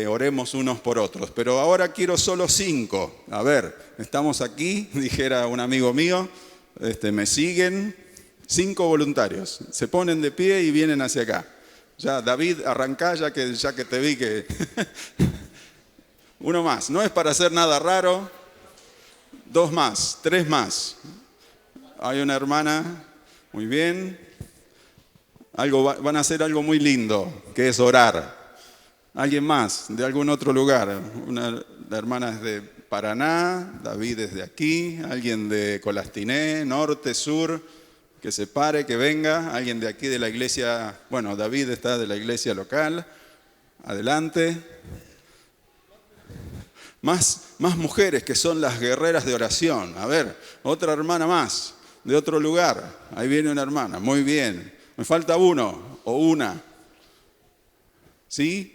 oremos unos por otros. Pero ahora quiero solo 5. A ver, estamos aquí, dijera un amigo mío, me siguen. 5 voluntarios. Se ponen de pie y vienen hacia acá. Ya, David, arrancá ya que te vi que... Uno más. No es para hacer nada raro. 2 más, 3 más. Hay una hermana. Muy bien. Van a hacer algo muy lindo, que es orar. ¿Alguien más de algún otro lugar? La hermana es de Paraná, David es de aquí, alguien de Colastiné, norte, sur, que se pare, que venga, alguien de aquí de la iglesia, bueno, David está de la iglesia local, adelante. Más mujeres que son las guerreras de oración. A ver, otra hermana más, de otro lugar. Ahí viene una hermana, muy bien. Me falta uno o una. ¿Sí?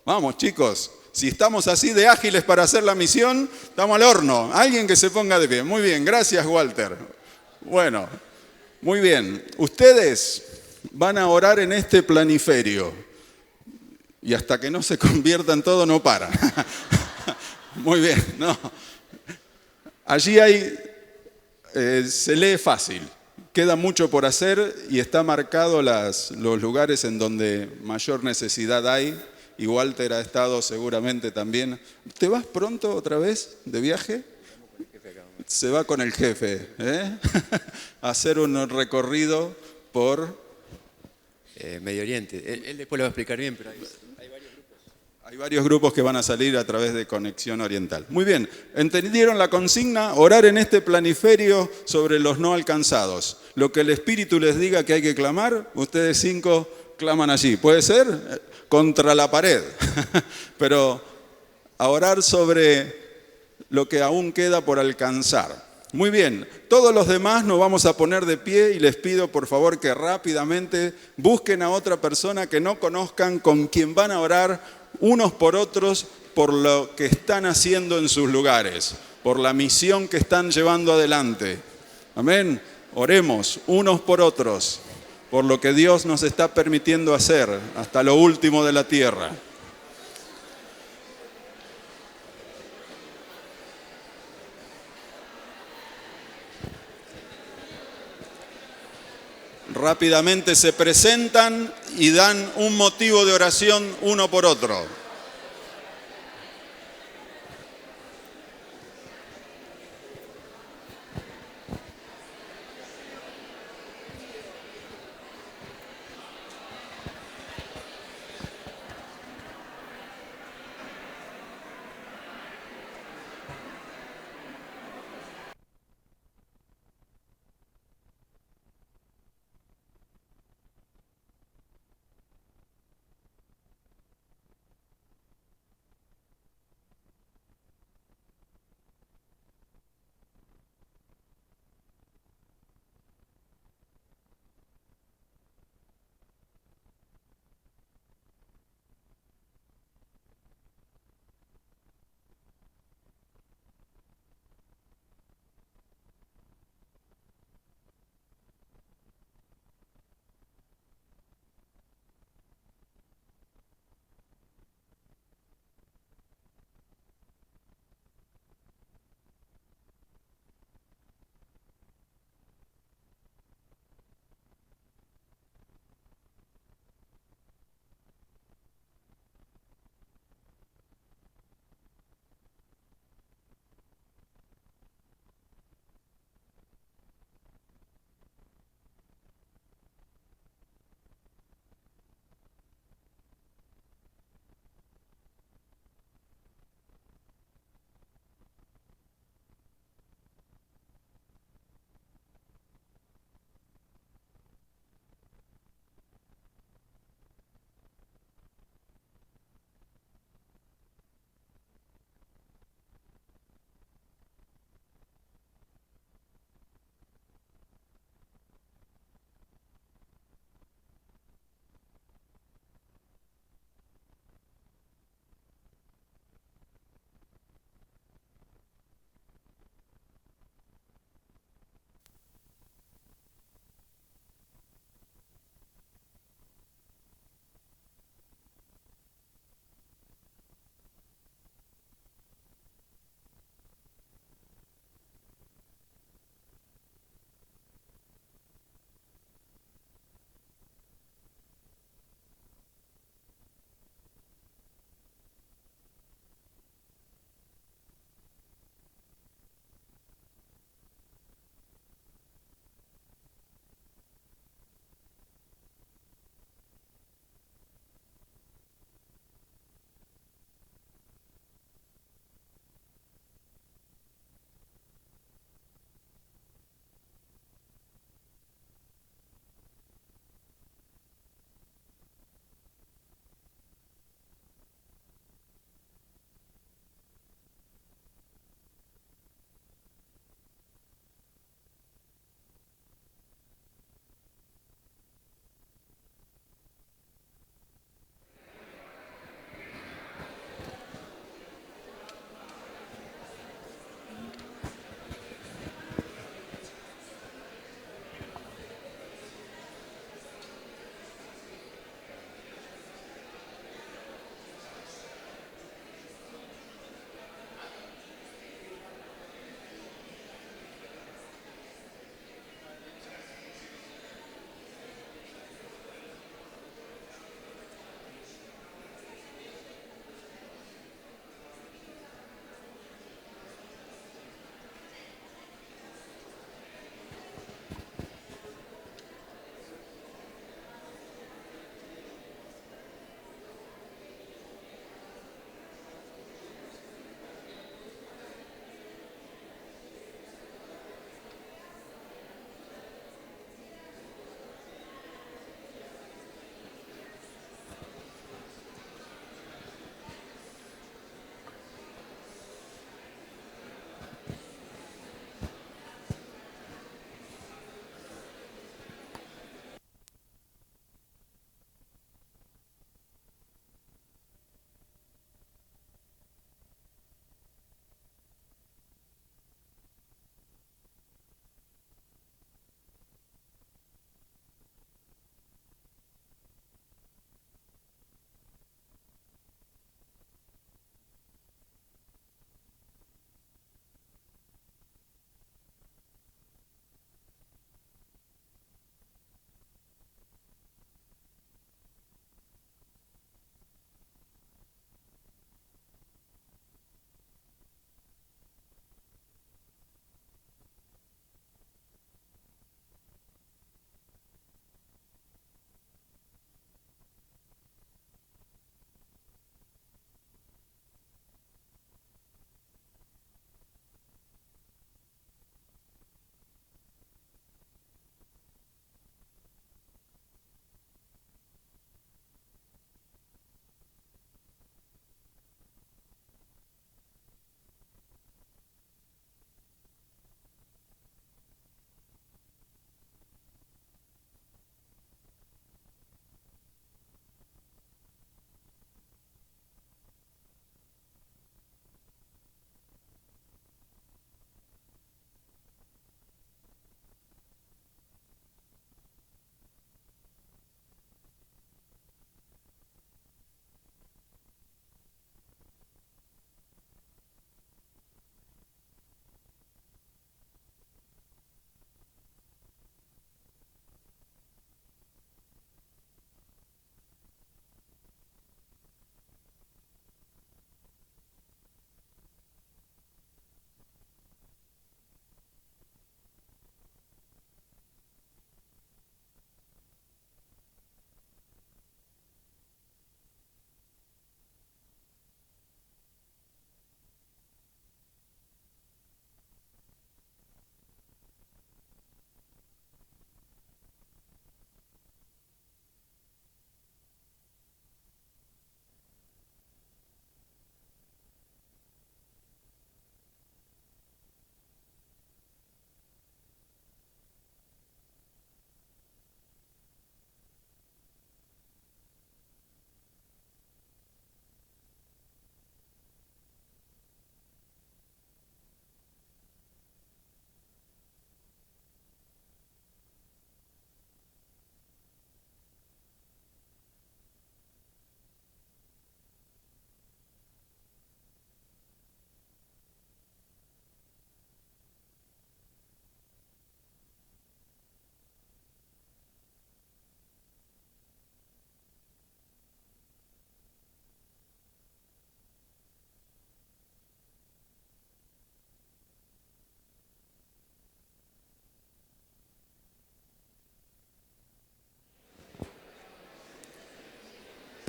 Vamos, chicos. Si estamos así de ágiles para hacer la misión, estamos al horno. Alguien que se ponga de pie. Muy bien, gracias, Walter. Bueno, muy bien. Ustedes van a orar en este planiferio. Y hasta que no se conviertan todo, no paran. Muy bien, no. Allí se lee fácil. Queda mucho por hacer y está marcado los lugares en donde mayor necesidad hay. Y Walter ha estado seguramente también. ¿Te vas pronto otra vez de viaje? Se va con el jefe, a hacer un recorrido por... Medio Oriente. Él después lo va a explicar bien, pero hay varios grupos que van a salir a través de Conexión Oriental. Muy bien, ¿entendieron la consigna? Orar en este planiferio sobre los no alcanzados. Lo que el Espíritu les diga que hay que clamar, ustedes 5 claman allí. ¿Puede ser? Contra la pared. Pero a orar sobre lo que aún queda por alcanzar. Muy bien, todos los demás nos vamos a poner de pie y les pido por favor que rápidamente busquen a otra persona que no conozcan, con quien van a orar unos por otros por lo que están haciendo en sus lugares, por la misión que están llevando adelante. Amén. Oremos unos por otros por lo que Dios nos está permitiendo hacer hasta lo último de la tierra. Rápidamente se presentan y dan un motivo de oración uno por otro.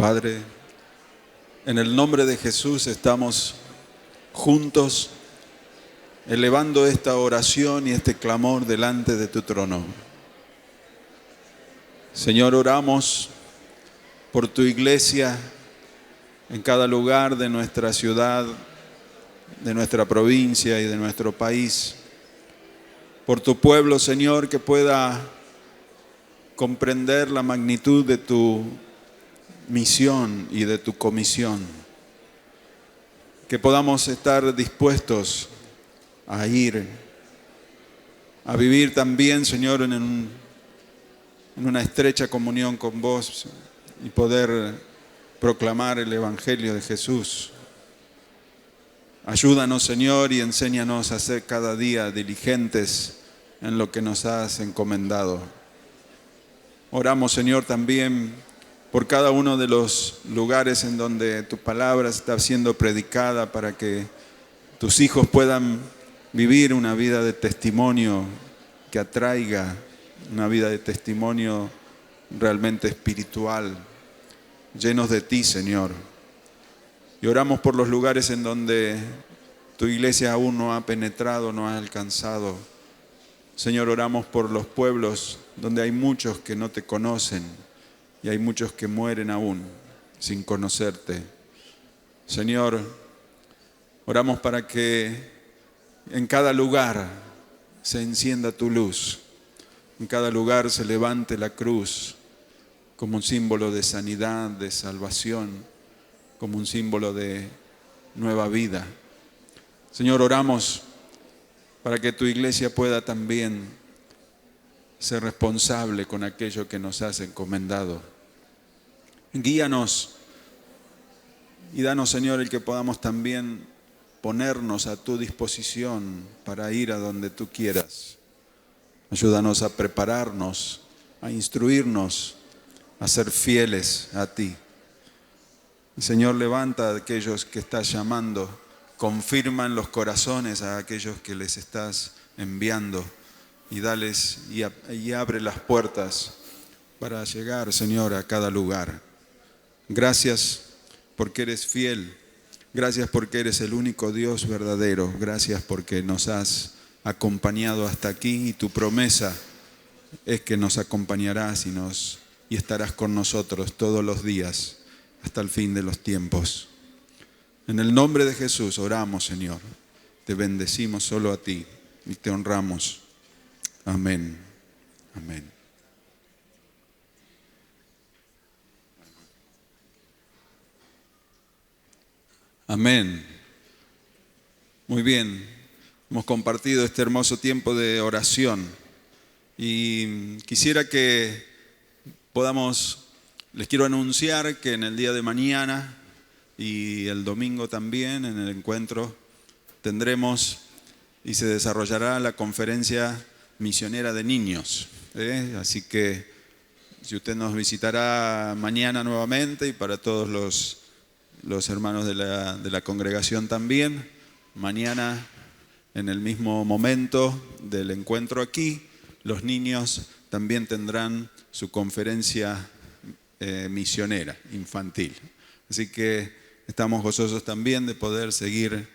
Padre, en el nombre de Jesús estamos juntos elevando esta oración y este clamor delante de tu trono. Señor, oramos por tu iglesia en cada lugar de nuestra ciudad, de nuestra provincia y de nuestro país. Por tu pueblo, Señor, que pueda comprender la magnitud de tu misión y de tu comisión. Que podamos estar dispuestos a ir, a vivir también, Señor, en una estrecha comunión con vos y poder proclamar el Evangelio de Jesús. Ayúdanos, Señor, y enséñanos a ser cada día diligentes en lo que nos has encomendado. Oramos, Señor, también por cada uno de los lugares en donde tu palabra está siendo predicada para que tus hijos puedan vivir una vida de testimonio que atraiga, una vida de testimonio realmente espiritual, llenos de ti, Señor. Y oramos por los lugares en donde tu iglesia aún no ha penetrado, no ha alcanzado. Señor, oramos por los pueblos donde hay muchos que no te conocen y hay muchos que mueren aún sin conocerte. Señor, oramos para que en cada lugar se encienda tu luz, en cada lugar se levante la cruz como un símbolo de sanidad, de salvación, como un símbolo de nueva vida. Señor, oramos para que tu iglesia pueda también ser responsable con aquello que nos has encomendado. Guíanos y danos, Señor, el que podamos también ponernos a tu disposición para ir a donde tú quieras. Ayúdanos a prepararnos, a instruirnos, a ser fieles a ti. Señor, levanta a aquellos que estás llamando, confirma en los corazones a aquellos que les estás enviando y dales y abre las puertas para llegar, Señor, a cada lugar. Gracias porque eres fiel, gracias porque eres el único Dios verdadero, gracias porque nos has acompañado hasta aquí y tu promesa es que nos acompañarás y estarás con nosotros todos los días hasta el fin de los tiempos. En el nombre de Jesús oramos, Señor. Te bendecimos solo a ti y te honramos. Amén. Amén. Amén. Muy bien. Hemos compartido este hermoso tiempo de oración y quisiera que les quiero anunciar que en el día de mañana y el domingo también en el encuentro tendremos y se desarrollará la conferencia misionera de niños. Así que si usted nos visitará mañana nuevamente y para todos los hermanos de la congregación también, mañana en el mismo momento del encuentro aquí, los niños también tendrán su conferencia misionera infantil. Así que estamos gozosos también de poder seguir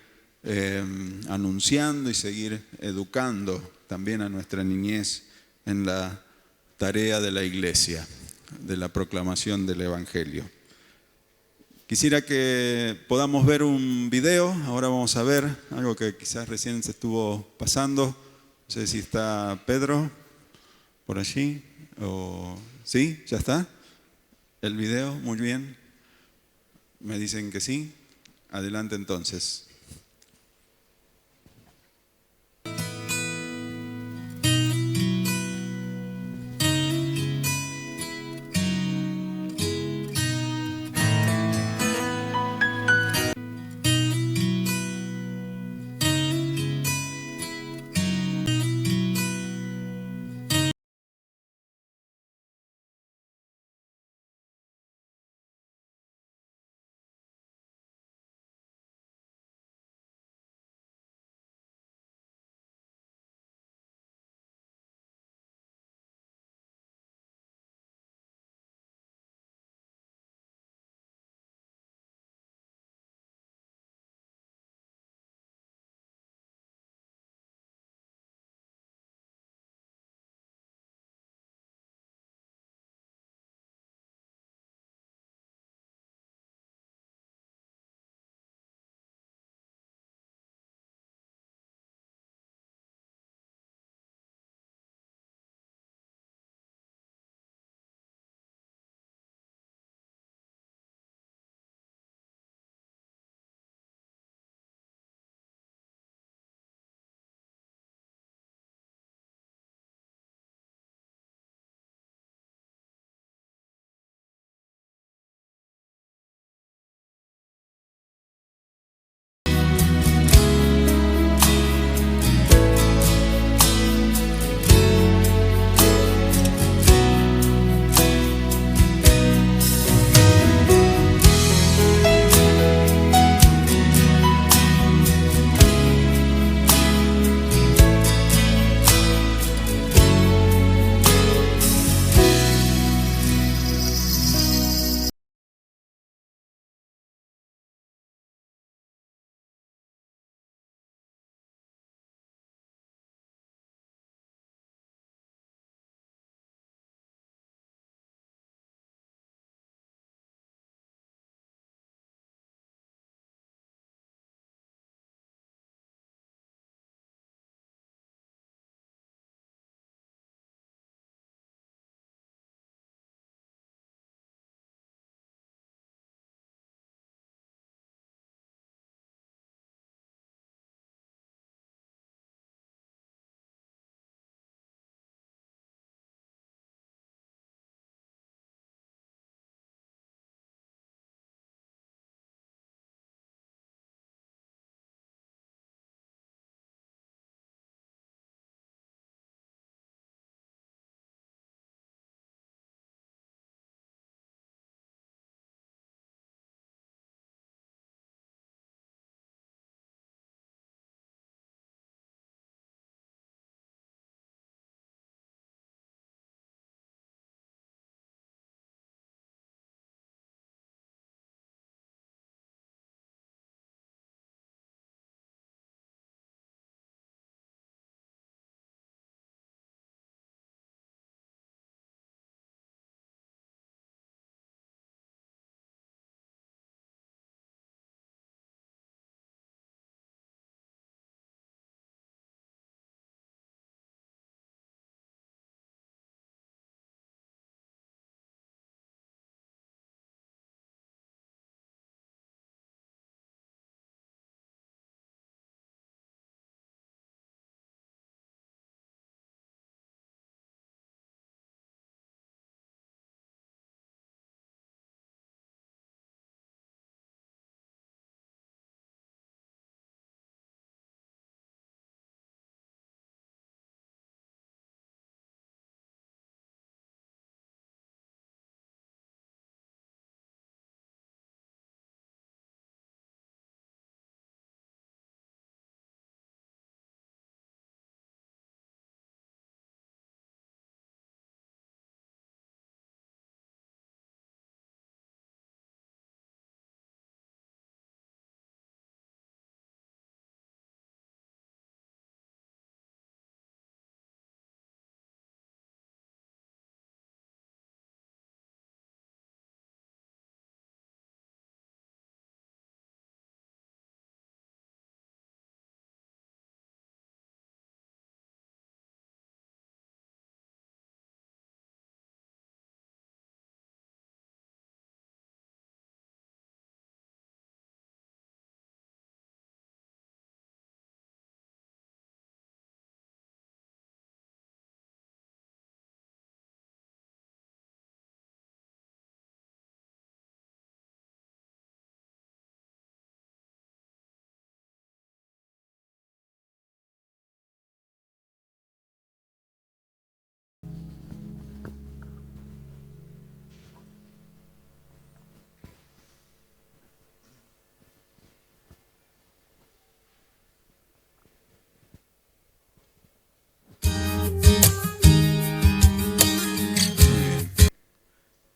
anunciando y seguir educando también a nuestra niñez en la tarea de la iglesia, de la proclamación del Evangelio. Quisiera que podamos ver un video. Ahora vamos a ver algo que quizás recién se estuvo pasando. No sé si está Pedro por allí. ¿Sí? ¿Ya está? El video, muy bien. Me dicen que sí. Adelante entonces.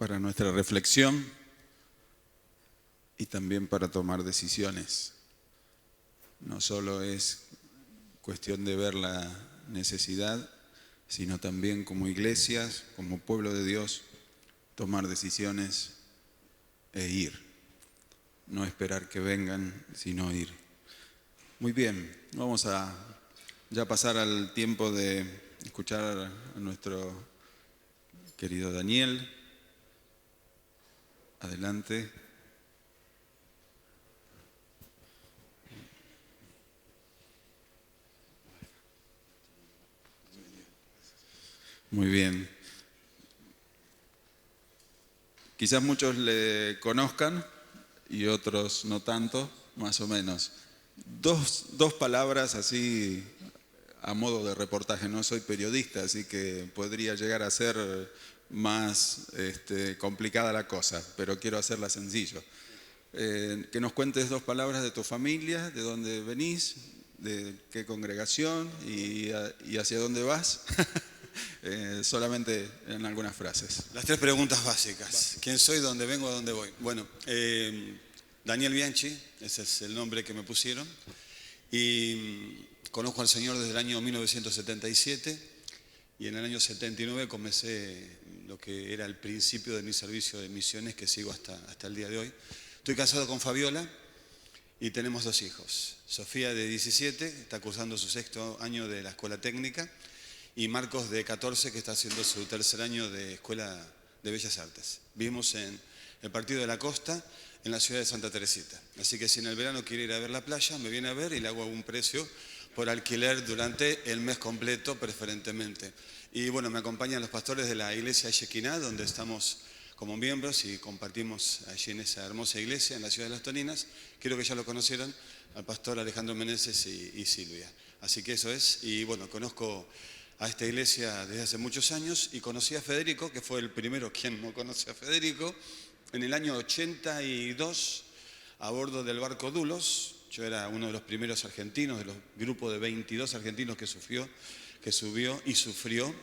para nuestra reflexión y también para tomar decisiones. No solo es cuestión de ver la necesidad, sino también como iglesias, como pueblo de Dios, tomar decisiones e ir. No esperar que vengan, sino ir. Muy bien, vamos a ya pasar al tiempo de escuchar a nuestro querido Daniel. Adelante. Muy bien. Quizás muchos le conozcan y otros no tanto, más o menos. Dos palabras así a modo de reportaje. No soy periodista, así que podría llegar a ser más complicada la cosa, pero quiero hacerla sencillo. Que nos cuentes 2 palabras de tu familia, de dónde venís, de qué congregación y hacia dónde vas. Solamente en algunas frases. Las 3 preguntas básicas. ¿Quién soy? ¿Dónde vengo? ¿A dónde voy? Bueno, Daniel Bianchi, ese es el nombre que me pusieron. Y conozco al Señor desde el año 1977 y en el año 79 comencé lo que era el principio de mi servicio de misiones que sigo hasta el día de hoy. Estoy casado con Fabiola y tenemos 2 hijos. Sofía de 17, está cursando su 6º año de la escuela técnica, y Marcos de 14, que está haciendo su 3er año de Escuela de Bellas Artes. Vivimos en el Partido de la Costa, en la ciudad de Santa Teresita. Así que si en el verano quiere ir a ver la playa, me viene a ver y le hago un precio por alquiler durante el mes completo, preferentemente. Y bueno, me acompañan los pastores de la iglesia Shekinah, donde estamos como miembros y compartimos allí en esa hermosa iglesia, en la ciudad de Las Toninas. Quiero que ya lo conocieran, al pastor Alejandro Meneses y Silvia. Así que eso es. Y bueno, conozco a esta iglesia desde hace muchos años y conocí a Federico, que fue el primero quien no conoce a Federico, en el año 82 a bordo del barco Dulos. Yo era uno de los primeros argentinos, de los grupos de 22 argentinos que subió y sufrió.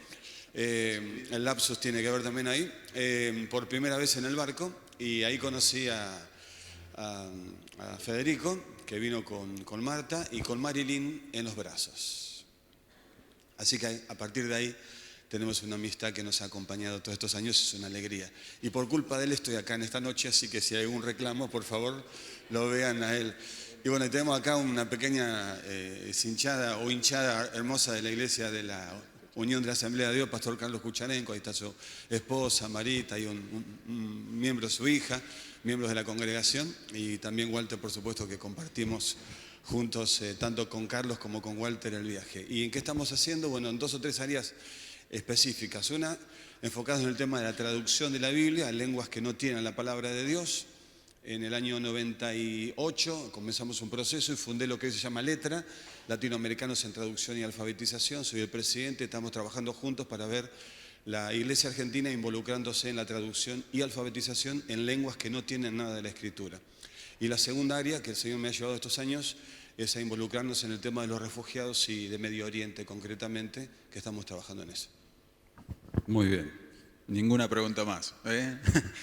El lapsus tiene que ver también ahí, por primera vez en el barco, y ahí conocí a Federico, que vino con Marta y con Marilyn en los brazos. Así que a partir de ahí tenemos una amistad que nos ha acompañado todos estos años, es una alegría. Y por culpa de él estoy acá en esta noche, así que si hay algún reclamo, por favor, lo vean a él. Y bueno, tenemos acá una pequeña hinchada hermosa de la iglesia de la Unión de la Asamblea de Dios, Pastor Carlos Kucharenko, ahí está su esposa, Marita, y un miembro, su hija, miembros de la congregación, y también Walter, por supuesto, que compartimos juntos, tanto con Carlos como con Walter, el viaje. ¿Y en qué estamos haciendo? Bueno, en 2 o 3 áreas específicas. Una, enfocada en el tema de la traducción de la Biblia a lenguas que no tienen la palabra de Dios. En el año 98 comenzamos un proceso y fundé lo que se llama Letra, Latinoamericanos en Traducción y Alfabetización. Soy el presidente, estamos trabajando juntos para ver la Iglesia Argentina involucrándose en la traducción y alfabetización en lenguas que no tienen nada de la Escritura. Y la segunda área que el Señor me ha llevado estos años es a involucrarnos en el tema de los refugiados y de Medio Oriente concretamente, que estamos trabajando en eso. Muy bien. Ninguna pregunta más.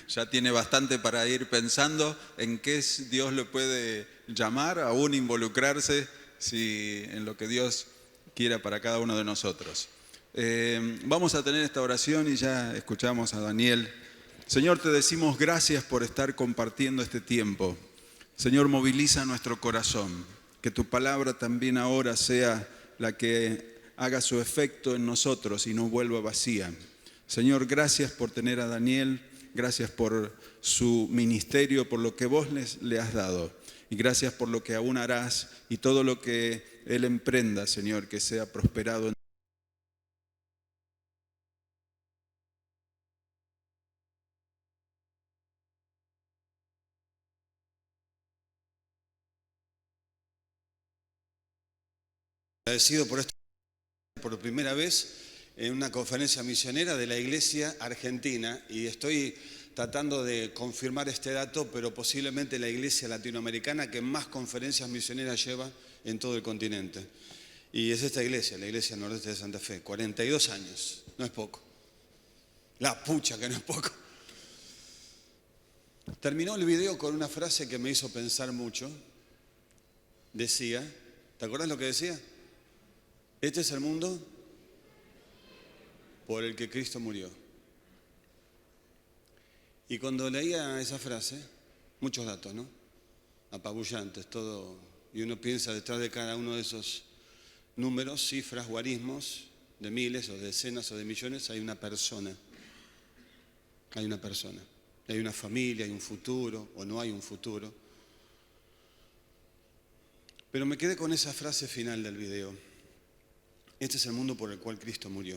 Ya tiene bastante para ir pensando en qué Dios le puede llamar, aún involucrarse en lo que Dios quiera para cada uno de nosotros. Vamos a tener esta oración y ya escuchamos a Daniel. Señor, te decimos gracias por estar compartiendo este tiempo. Señor, moviliza nuestro corazón, que tu palabra también ahora sea la que haga su efecto en nosotros y no vuelva vacía. Señor, gracias por tener a Daniel, gracias por su ministerio, por lo que vos le has dado, y gracias por lo que aún harás y todo lo que él emprenda, Señor, que sea prosperado en Agradecido por esto, por primera vez en una conferencia misionera de la Iglesia Argentina, y estoy tratando de confirmar este dato, pero posiblemente la Iglesia latinoamericana que más conferencias misioneras lleva en todo el continente. Y es esta iglesia, la Iglesia Nordeste de Santa Fe, 42 años, no es poco. La pucha que no es poco. Terminó el video con una frase que me hizo pensar mucho. Decía, ¿te acuerdas lo que decía? Este es el mundo por el que Cristo murió. Y cuando leía esa frase, muchos datos, ¿no? Apabullantes, todo. Y uno piensa detrás de cada uno de esos números, cifras, guarismos, de miles o de decenas o de millones, hay una persona. Hay una persona. Hay una familia, hay un futuro o no hay un futuro. Pero me quedé con esa frase final del video. Este es el mundo por el cual Cristo murió.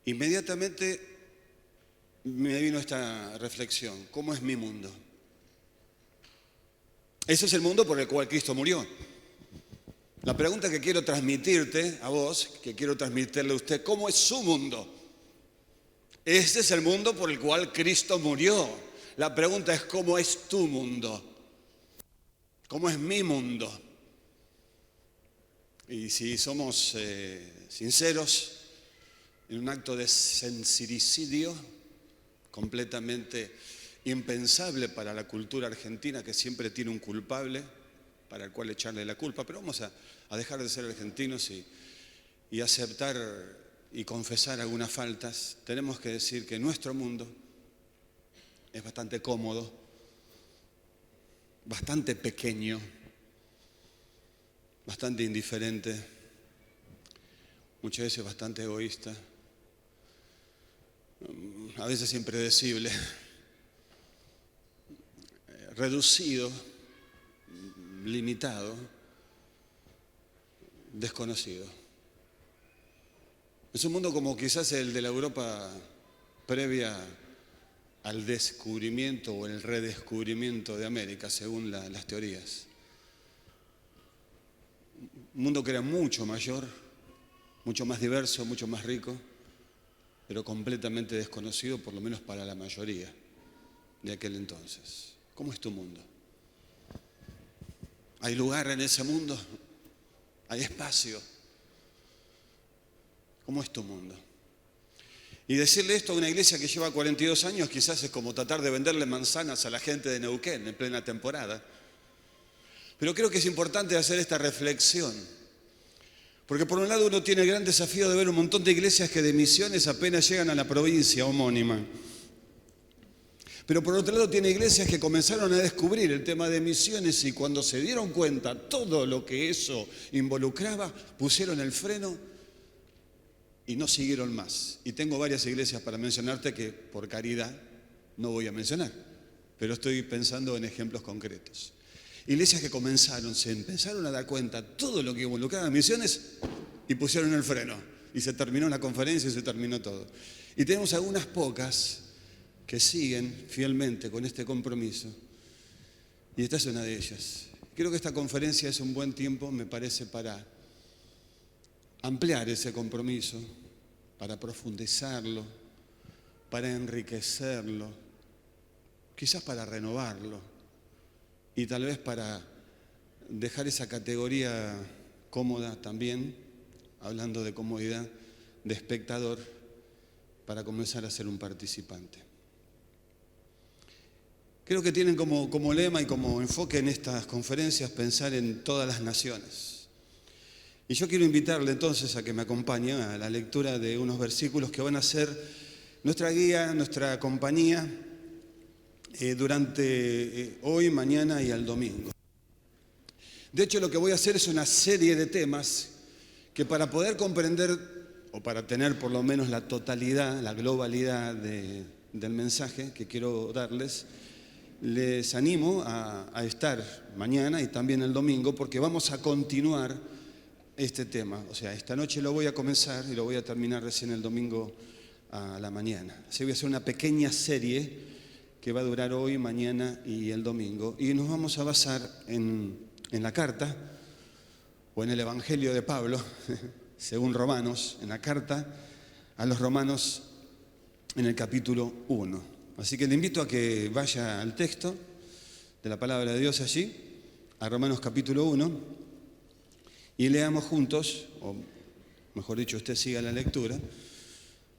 Inmediatamente me vino esta reflexión. ¿Cómo es mi mundo? Ese es el mundo por el cual Cristo murió. La pregunta que quiero transmitirte a vos, que quiero transmitirle a usted, ¿cómo es su mundo? Este es el mundo por el cual Cristo murió. La pregunta es, ¿cómo es tu mundo? ¿Cómo es mi mundo? Y si somos sinceros, en un acto de sincericidio completamente impensable para la cultura argentina, que siempre tiene un culpable para el cual echarle la culpa, pero vamos a dejar de ser argentinos y aceptar y confesar algunas faltas. Tenemos que decir que nuestro mundo es bastante cómodo, bastante pequeño, bastante indiferente, muchas veces bastante egoísta, a veces impredecible, reducido, limitado, desconocido. Es un mundo como quizás el de la Europa previa al descubrimiento o el redescubrimiento de América, según las teorías. Un mundo que era mucho mayor, mucho más diverso, mucho más rico, pero completamente desconocido, por lo menos para la mayoría de aquel entonces. ¿Cómo es tu mundo? ¿Hay lugar en ese mundo? ¿Hay espacio? ¿Cómo es tu mundo? Y decirle esto a una iglesia que lleva 42 años quizás es como tratar de venderle manzanas a la gente de Neuquén en plena temporada. Pero creo que es importante hacer esta reflexión. Porque por un lado uno tiene el gran desafío de ver un montón de iglesias que de misiones apenas llegan a la provincia homónima. Pero por otro lado tiene iglesias que comenzaron a descubrir el tema de misiones y cuando se dieron cuenta todo lo que eso involucraba, pusieron el freno y no siguieron más. Y tengo varias iglesias para mencionarte que por caridad no voy a mencionar, pero estoy pensando en ejemplos concretos. Iglesias que se empezaron a dar cuenta todo lo que involucraba misiones y pusieron el freno. Y se terminó la conferencia y se terminó todo. Y tenemos algunas pocas que siguen fielmente con este compromiso. Y esta es una de ellas. Creo que esta conferencia es un buen tiempo, me parece, para ampliar ese compromiso, para profundizarlo, para enriquecerlo, quizás para renovarlo y tal vez para dejar esa categoría cómoda también, hablando de comodidad, de espectador, para comenzar a ser un participante. Creo que tienen como lema y como enfoque en estas conferencias pensar en todas las naciones. Y yo quiero invitarle entonces a que me acompañe a la lectura de unos versículos que van a ser nuestra guía, nuestra compañía durante hoy, mañana y el domingo. De hecho, lo que voy a hacer es una serie de temas que para poder comprender o para tener por lo menos la totalidad, la globalidad del mensaje que quiero darles, les animo a estar mañana y también el domingo porque vamos a continuar este tema. O sea, esta noche lo voy a comenzar y lo voy a terminar recién el domingo a la mañana. Así voy a hacer una pequeña serie que va a durar hoy, mañana y el domingo. Y nos vamos a basar en la carta o en el Evangelio de Pablo, según Romanos, en la carta a los Romanos en el capítulo 1. Así que le invito a que vaya al texto de la palabra de Dios allí, a Romanos capítulo 1, y leamos juntos, o mejor dicho, usted siga la lectura,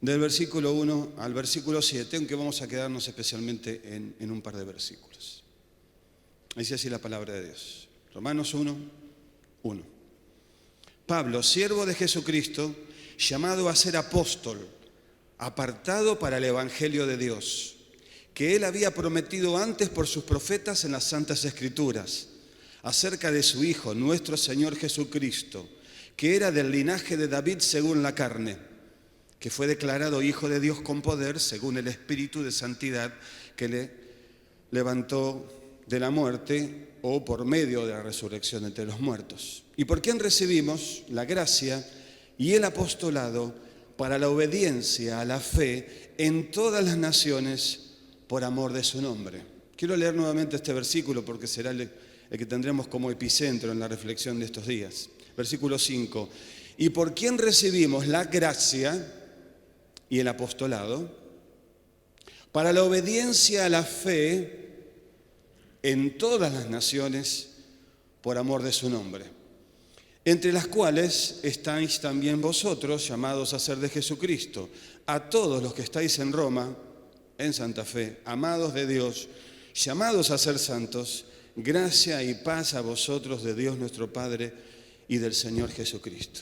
del versículo 1 al versículo 7, aunque vamos a quedarnos especialmente en un par de versículos. Dice así la palabra de Dios. Romanos 1, 1. Pablo, siervo de Jesucristo, llamado a ser apóstol, apartado para el evangelio de Dios, que él había prometido antes por sus profetas en las Santas Escrituras, acerca de su Hijo, nuestro Señor Jesucristo, que era del linaje de David según la carne, que fue declarado Hijo de Dios con poder, según el Espíritu de Santidad que le levantó de la muerte o por medio de la resurrección entre los muertos. Y por quien recibimos la gracia y el apostolado para la obediencia a la fe en todas las naciones por amor de su nombre. Quiero leer nuevamente este versículo porque será el que tendremos como epicentro en la reflexión de estos días. Versículo 5. Y por quien recibimos la gracia y el apostolado para la obediencia a la fe en todas las naciones por amor de su nombre, entre las cuales estáis también vosotros, llamados a ser de Jesucristo, a todos los que estáis en Roma, en Santa Fe, amados de Dios, llamados a ser santos, gracia y paz a vosotros de Dios nuestro Padre y del Señor Jesucristo.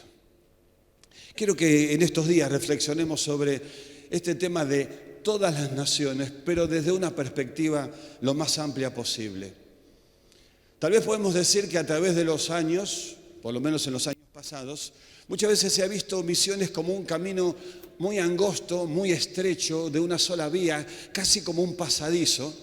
Quiero que en estos días reflexionemos sobre este tema de todas las naciones, pero desde una perspectiva lo más amplia posible. Tal vez podemos decir que a través de los años, por lo menos en los años pasados, muchas veces se ha visto misiones como un camino muy angosto, muy estrecho, de una sola vía, casi como un pasadizo,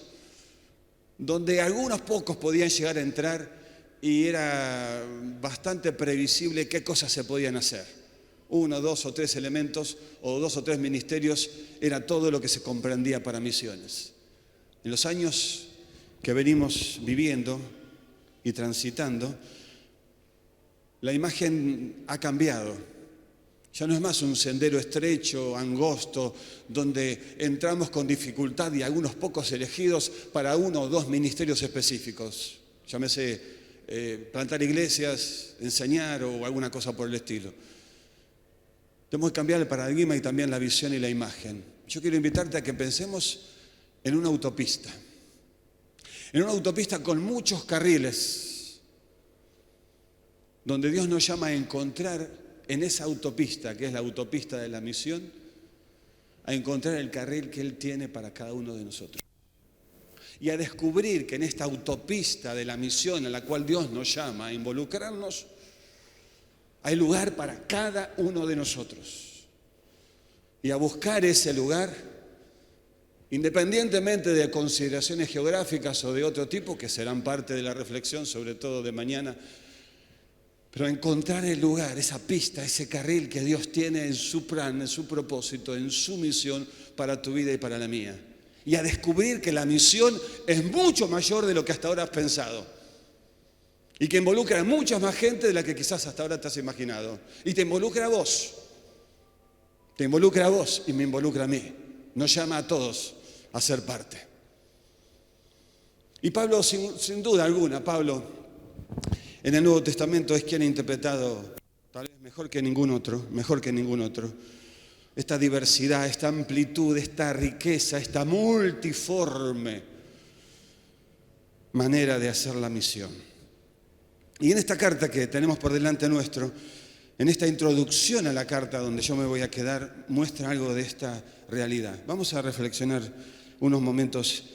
donde algunos pocos podían llegar a entrar y era bastante previsible qué cosas se podían hacer. 1, 2 o 3 elementos o 2 o 3 ministerios era todo lo que se comprendía para misiones. En los años que venimos viviendo y transitando, la imagen ha cambiado. Ya no es más un sendero estrecho, angosto, donde entramos con dificultad y algunos pocos elegidos para 1 o 2 ministerios específicos. Llámese plantar iglesias, enseñar o alguna cosa por el estilo. Tenemos que cambiar el paradigma y también la visión y la imagen. Yo quiero invitarte a que pensemos en una autopista. En una autopista con muchos carriles, donde Dios nos llama a encontrar en esa autopista, que es la autopista de la misión, a encontrar el carril que Él tiene para cada uno de nosotros. Y a descubrir que en esta autopista de la misión a la cual Dios nos llama a involucrarnos, hay lugar para cada uno de nosotros. Y a buscar ese lugar, independientemente de consideraciones geográficas o de otro tipo, que serán parte de la reflexión, sobre todo de mañana, pero encontrar el lugar, esa pista, ese carril que Dios tiene en su plan, en su propósito, en su misión para tu vida y para la mía. Y a descubrir que la misión es mucho mayor de lo que hasta ahora has pensado. Y que involucra a mucha más gente de la que quizás hasta ahora te has imaginado. Y te involucra a vos. Te involucra a vos y me involucra a mí. Nos llama a todos a ser parte. Y Pablo, sin duda alguna, Pablo, en el Nuevo Testamento es quien ha interpretado, tal vez mejor que ningún otro, esta diversidad, esta amplitud, esta riqueza, esta multiforme manera de hacer la misión. Y en esta carta que tenemos por delante nuestro, en esta introducción a la carta donde yo me voy a quedar, muestra algo de esta realidad. Vamos a reflexionar unos momentos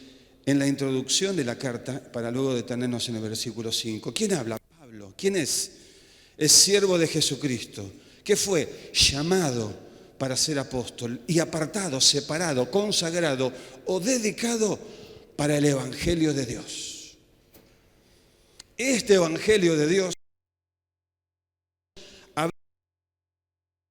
en la introducción de la carta para luego detenernos en el versículo 5. ¿Quién habla? Pablo. ¿Quién es? Es siervo de Jesucristo. ¿Qué fue? Llamado para ser apóstol y apartado, separado, consagrado o dedicado para el evangelio de Dios. Este evangelio de Dios había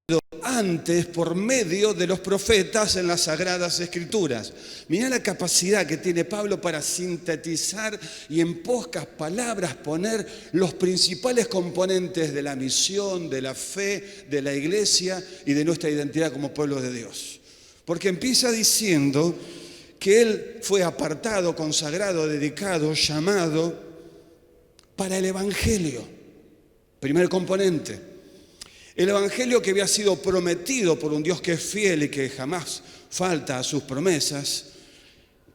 sido antes por medio de los profetas en las Sagradas Escrituras. Mirá la capacidad que tiene Pablo para sintetizar y en pocas palabras poner los principales componentes de la misión, de la fe, de la iglesia y de nuestra identidad como pueblo de Dios. Porque empieza diciendo que Él fue apartado, consagrado, dedicado, llamado para el evangelio. Primer componente. El evangelio que había sido prometido por un Dios que es fiel y que jamás falta a sus promesas,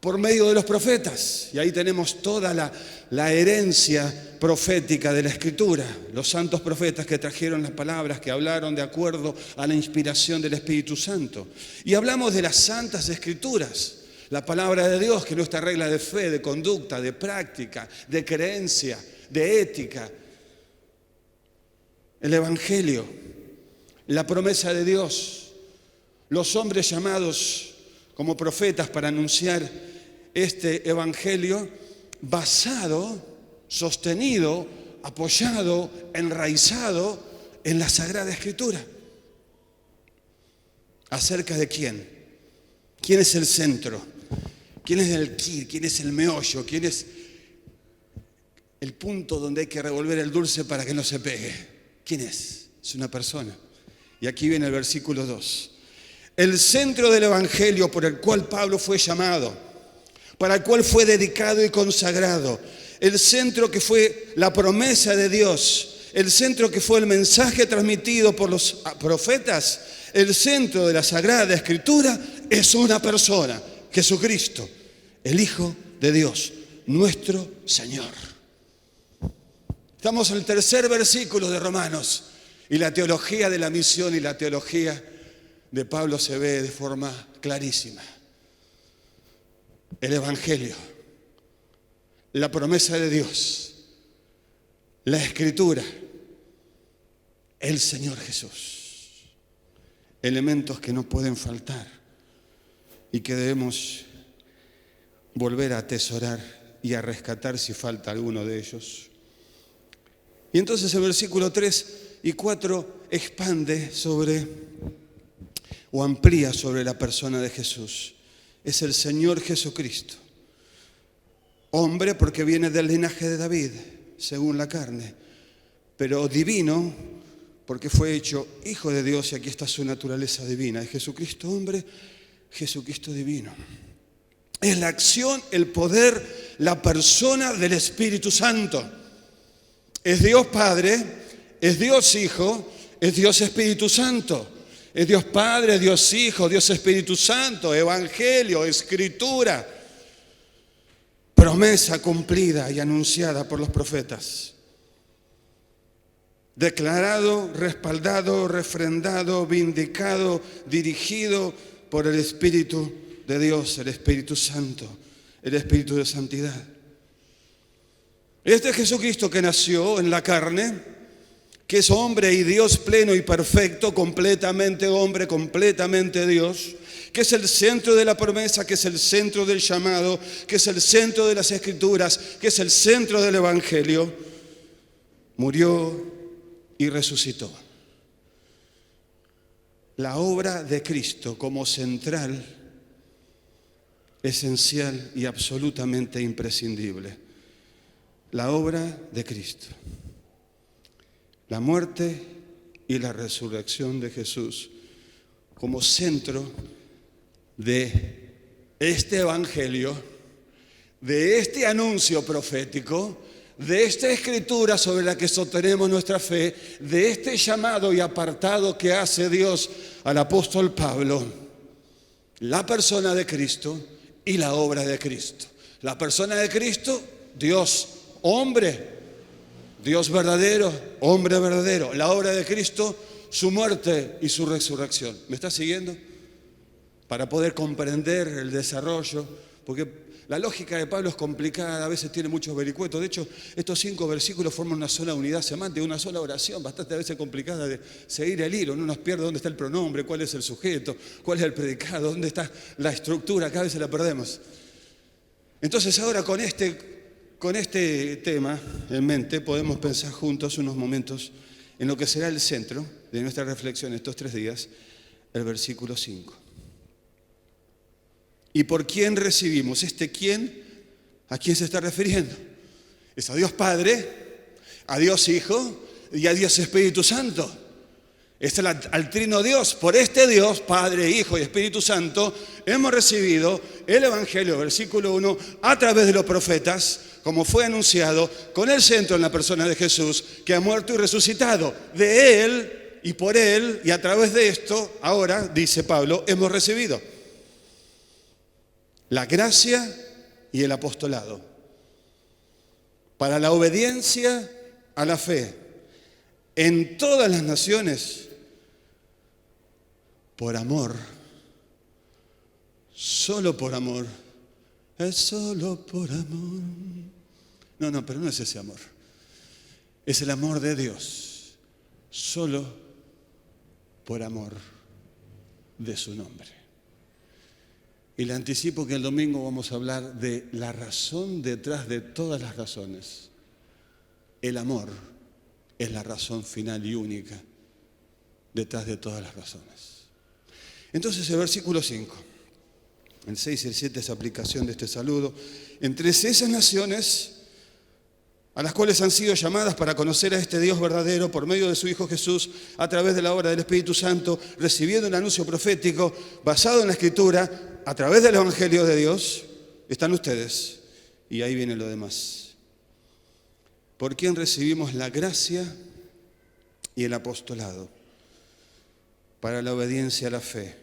por medio de los profetas. Y ahí tenemos toda la herencia profética de la Escritura. Los santos profetas que trajeron las palabras, que hablaron de acuerdo a la inspiración del Espíritu Santo. Y hablamos de las santas Escrituras, la palabra de Dios, que es nuestra regla de fe, de conducta, de práctica, de creencia, de ética. El evangelio, la promesa de Dios, los hombres llamados como profetas para anunciar este evangelio basado, sostenido, apoyado, enraizado en la Sagrada Escritura. ¿Acerca de quién? ¿Quién es el centro? ¿Quién es el quid? ¿Quién es el meollo? ¿Quién es el punto donde hay que revolver el dulce para que no se pegue? ¿Quién es? Es una persona. Y aquí viene el versículo 2. El centro del evangelio por el cual Pablo fue llamado, para el cual fue dedicado y consagrado, el centro que fue la promesa de Dios, el centro que fue el mensaje transmitido por los profetas, el centro de la Sagrada Escritura es una persona, Jesucristo, el Hijo de Dios, nuestro Señor. Estamos en el tercer versículo de Romanos y la teología de la misión y la teología de Pablo se ve de forma clarísima. El evangelio, la promesa de Dios, la Escritura, el Señor Jesús. Elementos que no pueden faltar y que debemos volver a atesorar y a rescatar si falta alguno de ellos. Y entonces el versículo 3 y 4 expande sobre o amplía sobre la persona de Jesús. Es el Señor Jesucristo. Hombre porque viene del linaje de David, según la carne, pero divino porque fue hecho Hijo de Dios y aquí está su naturaleza divina. Es Jesucristo hombre, Jesucristo divino. Es la acción, el poder, la persona del Espíritu Santo. Es Dios Padre, es Dios Hijo, es Dios Espíritu Santo. Es Dios Padre, Dios Hijo, Dios Espíritu Santo, Evangelio, Escritura, promesa cumplida y anunciada por los profetas. Declarado, respaldado, refrendado, vindicado, dirigido por el Espíritu de Dios, el Espíritu Santo, el Espíritu de santidad. Este Jesucristo que nació en la carne, que es hombre y Dios pleno y perfecto, completamente hombre, completamente Dios, que es el centro de la promesa, que es el centro del llamado, que es el centro de las Escrituras, que es el centro del Evangelio, murió y resucitó. La obra de Cristo como central, esencial y absolutamente imprescindible. La obra de Cristo. La muerte y la resurrección de Jesús como centro de este evangelio, de este anuncio profético, de esta escritura sobre la que sostenemos nuestra fe, de este llamado y apartado que hace Dios al apóstol Pablo, la persona de Cristo y la obra de Cristo. La persona de Cristo, Dios, hombre, Dios verdadero, hombre verdadero. La obra de Cristo, su muerte y su resurrección. ¿Me está siguiendo? Para poder comprender el desarrollo, porque la lógica de Pablo es complicada, a veces tiene muchos vericuetos. De hecho, estos 5 versículos forman una sola unidad semántica, una sola oración, bastante a veces complicada de seguir el hilo. No nos pierde dónde está el pronombre, cuál es el sujeto, cuál es el predicado, dónde está la estructura, cada vez se la perdemos. Entonces ahora con este tema en mente podemos pensar juntos unos momentos en lo que será el centro de nuestra reflexión estos 3 días, el versículo 5. ¿Y por quién recibimos? ¿Este quién? ¿A quién se está refiriendo? Es a Dios Padre, a Dios Hijo y a Dios Espíritu Santo. Es al Trino Dios. Por este Dios, Padre, Hijo y Espíritu Santo, hemos recibido el Evangelio, versículo 1, a través de los profetas, como fue anunciado, con el centro en la persona de Jesús, que ha muerto y resucitado. De Él y por Él y a través de esto, ahora, dice Pablo, hemos recibido la gracia y el apostolado para la obediencia a la fe en todas las naciones por amor, solo por amor, es solo por amor. No, pero no es ese amor, es el amor de Dios, solo por amor de su nombre. Y le anticipo que el domingo vamos a hablar de la razón detrás de todas las razones. El amor es la razón final y única detrás de todas las razones. Entonces el versículo 5, el 6 y el 7 es aplicación de este saludo. Entre esas naciones a las cuales han sido llamadas para conocer a este Dios verdadero por medio de su Hijo Jesús, a través de la obra del Espíritu Santo, recibiendo un anuncio profético basado en la Escritura, a través del Evangelio de Dios, están ustedes. Y ahí viene lo demás. ¿Por quién recibimos la gracia y el apostolado? Para la obediencia a la fe.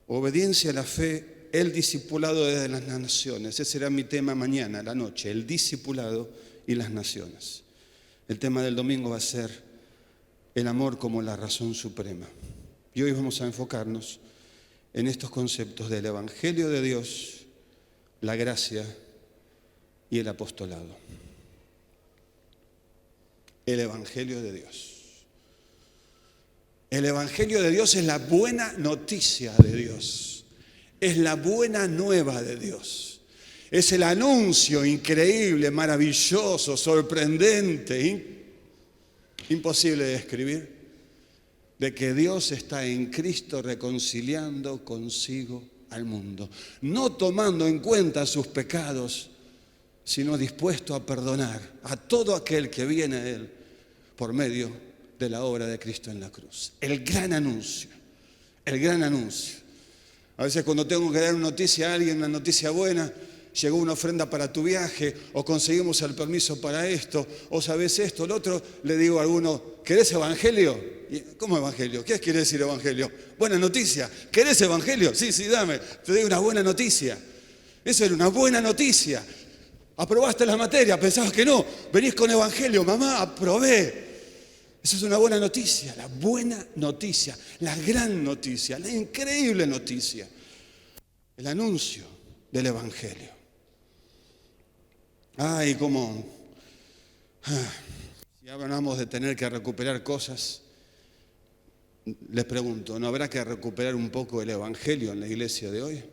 Obediencia a la fe, el discipulado de las naciones. Ese será mi tema mañana, a la noche, el discipulado y las naciones. El tema del domingo va a ser el amor como la razón suprema. Y hoy vamos a enfocarnos en estos conceptos del Evangelio de Dios, la gracia y el apostolado. El Evangelio de Dios. El Evangelio de Dios es la buena noticia de Dios. Es la buena nueva de Dios. Es el anuncio increíble, maravilloso, sorprendente, imposible de describir, de que Dios está en Cristo reconciliando consigo al mundo. No tomando en cuenta sus pecados, sino dispuesto a perdonar a todo aquel que viene a Él por medio de la obra de Cristo en la cruz. El gran anuncio, el gran anuncio. A veces cuando tengo que dar una noticia a alguien, una noticia buena, llegó una ofrenda para tu viaje, o conseguimos el permiso para esto, o sabes esto, lo otro, le digo a alguno, ¿querés evangelio? ¿Cómo evangelio? ¿Qué quiere decir evangelio? Buena noticia. ¿Querés evangelio? Sí, dame. Te doy una buena noticia. Eso era una buena noticia. Aprobaste la materia, pensabas que no. Venís con evangelio, mamá, aprobé. Eso es una buena noticia, la buena noticia, la gran noticia, la increíble noticia. El anuncio del evangelio. Ay, cómo. Si hablamos de tener que recuperar cosas, les pregunto, ¿no habrá que recuperar un poco el evangelio en la iglesia de hoy?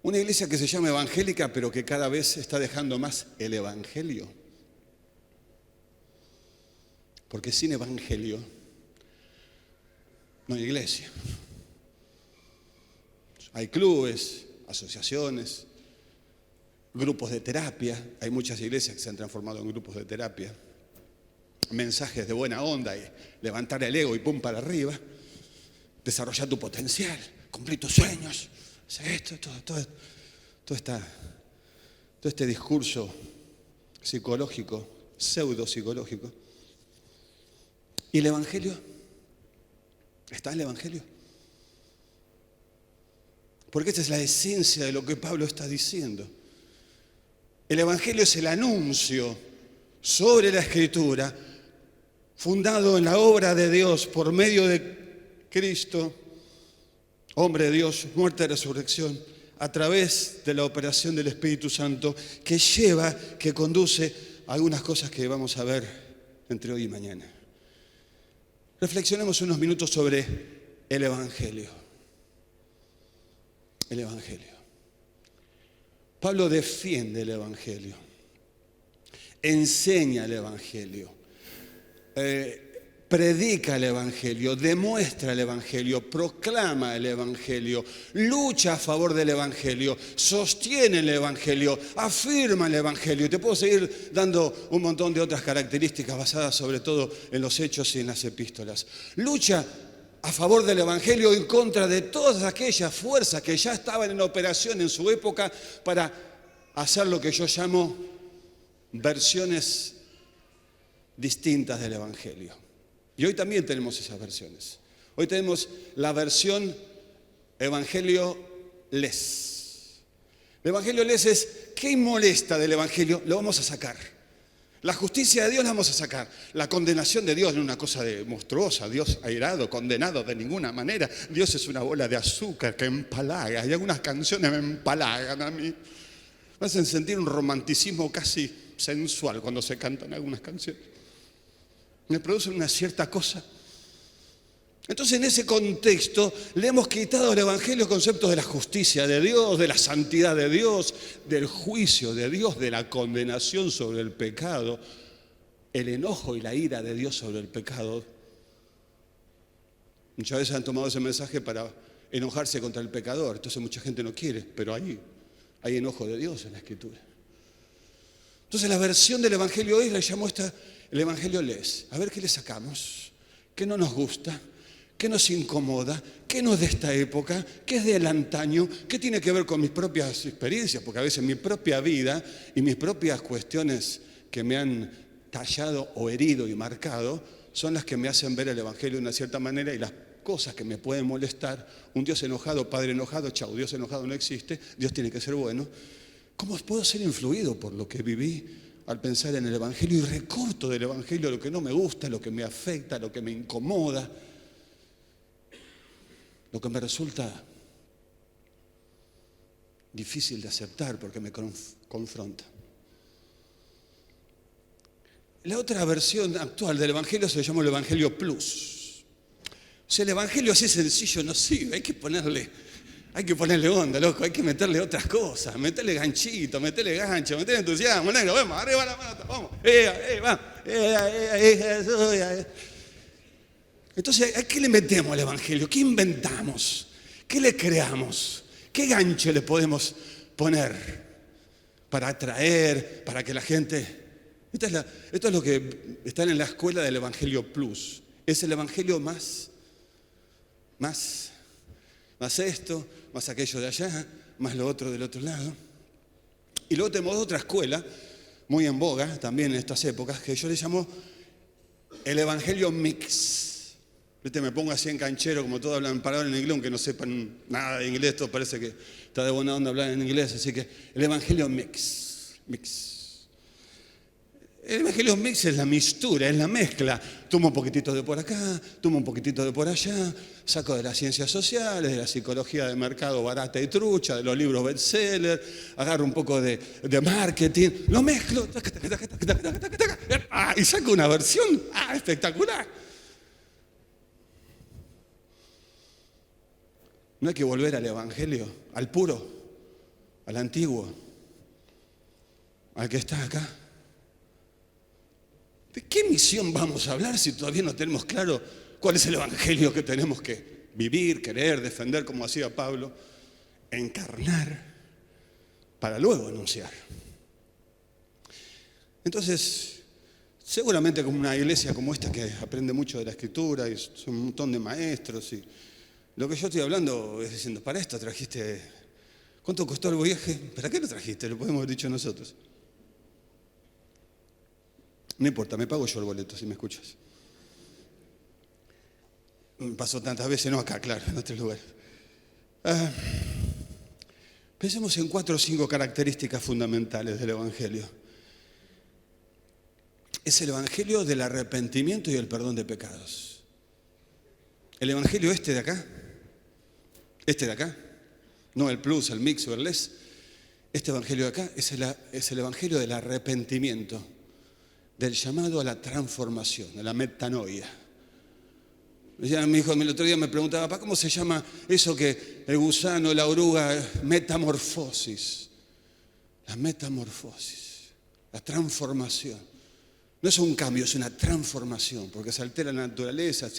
Una iglesia que se llama evangélica, pero que cada vez está dejando más el evangelio. Porque sin evangelio no hay iglesia. Hay clubes, asociaciones, grupos de terapia. Hay muchas iglesias que se han transformado en grupos de terapia. Mensajes de buena onda y levantar el ego y pum para arriba. Desarrollar tu potencial, cumplir tus sueños. Todo este discurso psicológico, pseudo psicológico. ¿Y el evangelio? ¿Está el evangelio? Porque esta es la esencia de lo que Pablo está diciendo. El evangelio es el anuncio sobre la Escritura, fundado en la obra de Dios por medio de Cristo, hombre de Dios, muerte y resurrección, a través de la operación del Espíritu Santo, que lleva, que conduce a algunas cosas que vamos a ver entre hoy y mañana. Reflexionemos unos minutos sobre el evangelio. El evangelio. Pablo defiende el evangelio, enseña el evangelio, predica el evangelio, demuestra el evangelio, proclama el evangelio, lucha a favor del evangelio, sostiene el evangelio, afirma el evangelio. Y te puedo seguir dando un montón de otras características basadas sobre todo en los hechos y en las epístolas. Lucha a favor del evangelio en contra de todas aquellas fuerzas que ya estaban en operación en su época para hacer lo que yo llamo versiones distintas del Evangelio. Y hoy también tenemos esas versiones. Hoy tenemos la versión Evangelio les. El Evangelio les es, ¿qué molesta del Evangelio? Lo vamos a sacar. La justicia de Dios la vamos a sacar. La condenación de Dios no es una cosa monstruosa. Dios airado, condenado de ninguna manera. Dios es una bola de azúcar que empalaga. Y algunas canciones me empalagan a mí. Me hacen sentir un romanticismo casi sensual cuando se cantan algunas canciones. Me producen una cierta cosa. Entonces, en ese contexto, le hemos quitado al Evangelio conceptos de la justicia de Dios, de la santidad de Dios, del juicio de Dios, de la condenación sobre el pecado, el enojo y la ira de Dios sobre el pecado. Muchas veces han tomado ese mensaje para enojarse contra el pecador. Entonces mucha gente no quiere, pero hay enojo de Dios en la Escritura. Entonces la versión del Evangelio hoy la llamó el Evangelio les. A ver qué le sacamos, qué no nos gusta, qué nos incomoda, qué no es de esta época, qué es del antaño, qué tiene que ver con mis propias experiencias, porque a veces mi propia vida y mis propias cuestiones que me han tallado o herido y marcado son las que me hacen ver el Evangelio de una cierta manera, y las cosas que me pueden molestar, un Dios enojado, Padre enojado, chau, Dios enojado no existe, Dios tiene que ser bueno. ¿Cómo puedo ser influido por lo que viví al pensar en el Evangelio y recorto del Evangelio lo que no me gusta, lo que me afecta, lo que me incomoda, lo que me resulta difícil de aceptar porque me confronta? La otra versión actual del Evangelio se llama el Evangelio Plus. O sea, el Evangelio así sencillo no sirve, hay que ponerle onda, loco, hay que meterle otras cosas, meterle ganchito, meterle gancho, meterle entusiasmo, negro, vamos, arriba la mano, vamos, vamos. Entonces, ¿a qué le metemos al Evangelio? ¿Qué inventamos? ¿Qué le creamos? ¿Qué gancho le podemos poner para atraer, para que la gente... Esto es lo que están en la escuela del Evangelio Plus. Es el Evangelio más esto, más aquello de allá, más lo otro del otro lado. Y luego tenemos otra escuela, muy en boga también en estas épocas, que yo le llamo el Evangelio Mix. Me pongo así en canchero, como todos hablan palabras en inglés, aunque no sepan nada de inglés, todo parece que está de buena onda hablar en inglés, así que el Evangelio Mix. El Evangelio Mix es la mixtura, es la mezcla. Tomo un poquitito de por acá, tomo un poquitito de por allá, saco de las ciencias sociales, de la psicología de mercado barata y trucha, de los libros bestseller, agarro un poco de marketing, lo mezclo, y saco una versión espectacular. No hay que volver al Evangelio, al puro, al antiguo, al que está acá. ¿De qué misión vamos a hablar si todavía no tenemos claro cuál es el Evangelio que tenemos que vivir, querer, defender, como hacía Pablo, encarnar para luego anunciar? Entonces, seguramente como una iglesia como esta que aprende mucho de la Escritura y son un montón de maestros, y lo que yo estoy hablando es diciendo, para esto trajiste, ¿cuánto costó el viaje? ¿Para qué lo trajiste? Lo podemos haber dicho nosotros. No importa, me pago yo el boleto si me escuchas. Me pasó tantas veces, no acá, claro, en otros lugares. Pensemos en 4 o 5 características fundamentales del Evangelio. Es el Evangelio del arrepentimiento y el perdón de pecados. El Evangelio este de acá, no el plus, el mix o el les, este Evangelio de acá es el Evangelio del arrepentimiento, del llamado a la transformación, a la metanoia. Mi hijo el otro día me preguntaba, papá, ¿cómo se llama eso que el gusano, la oruga, metamorfosis? La metamorfosis, la transformación. No es un cambio, es una transformación, porque se altera la naturaleza,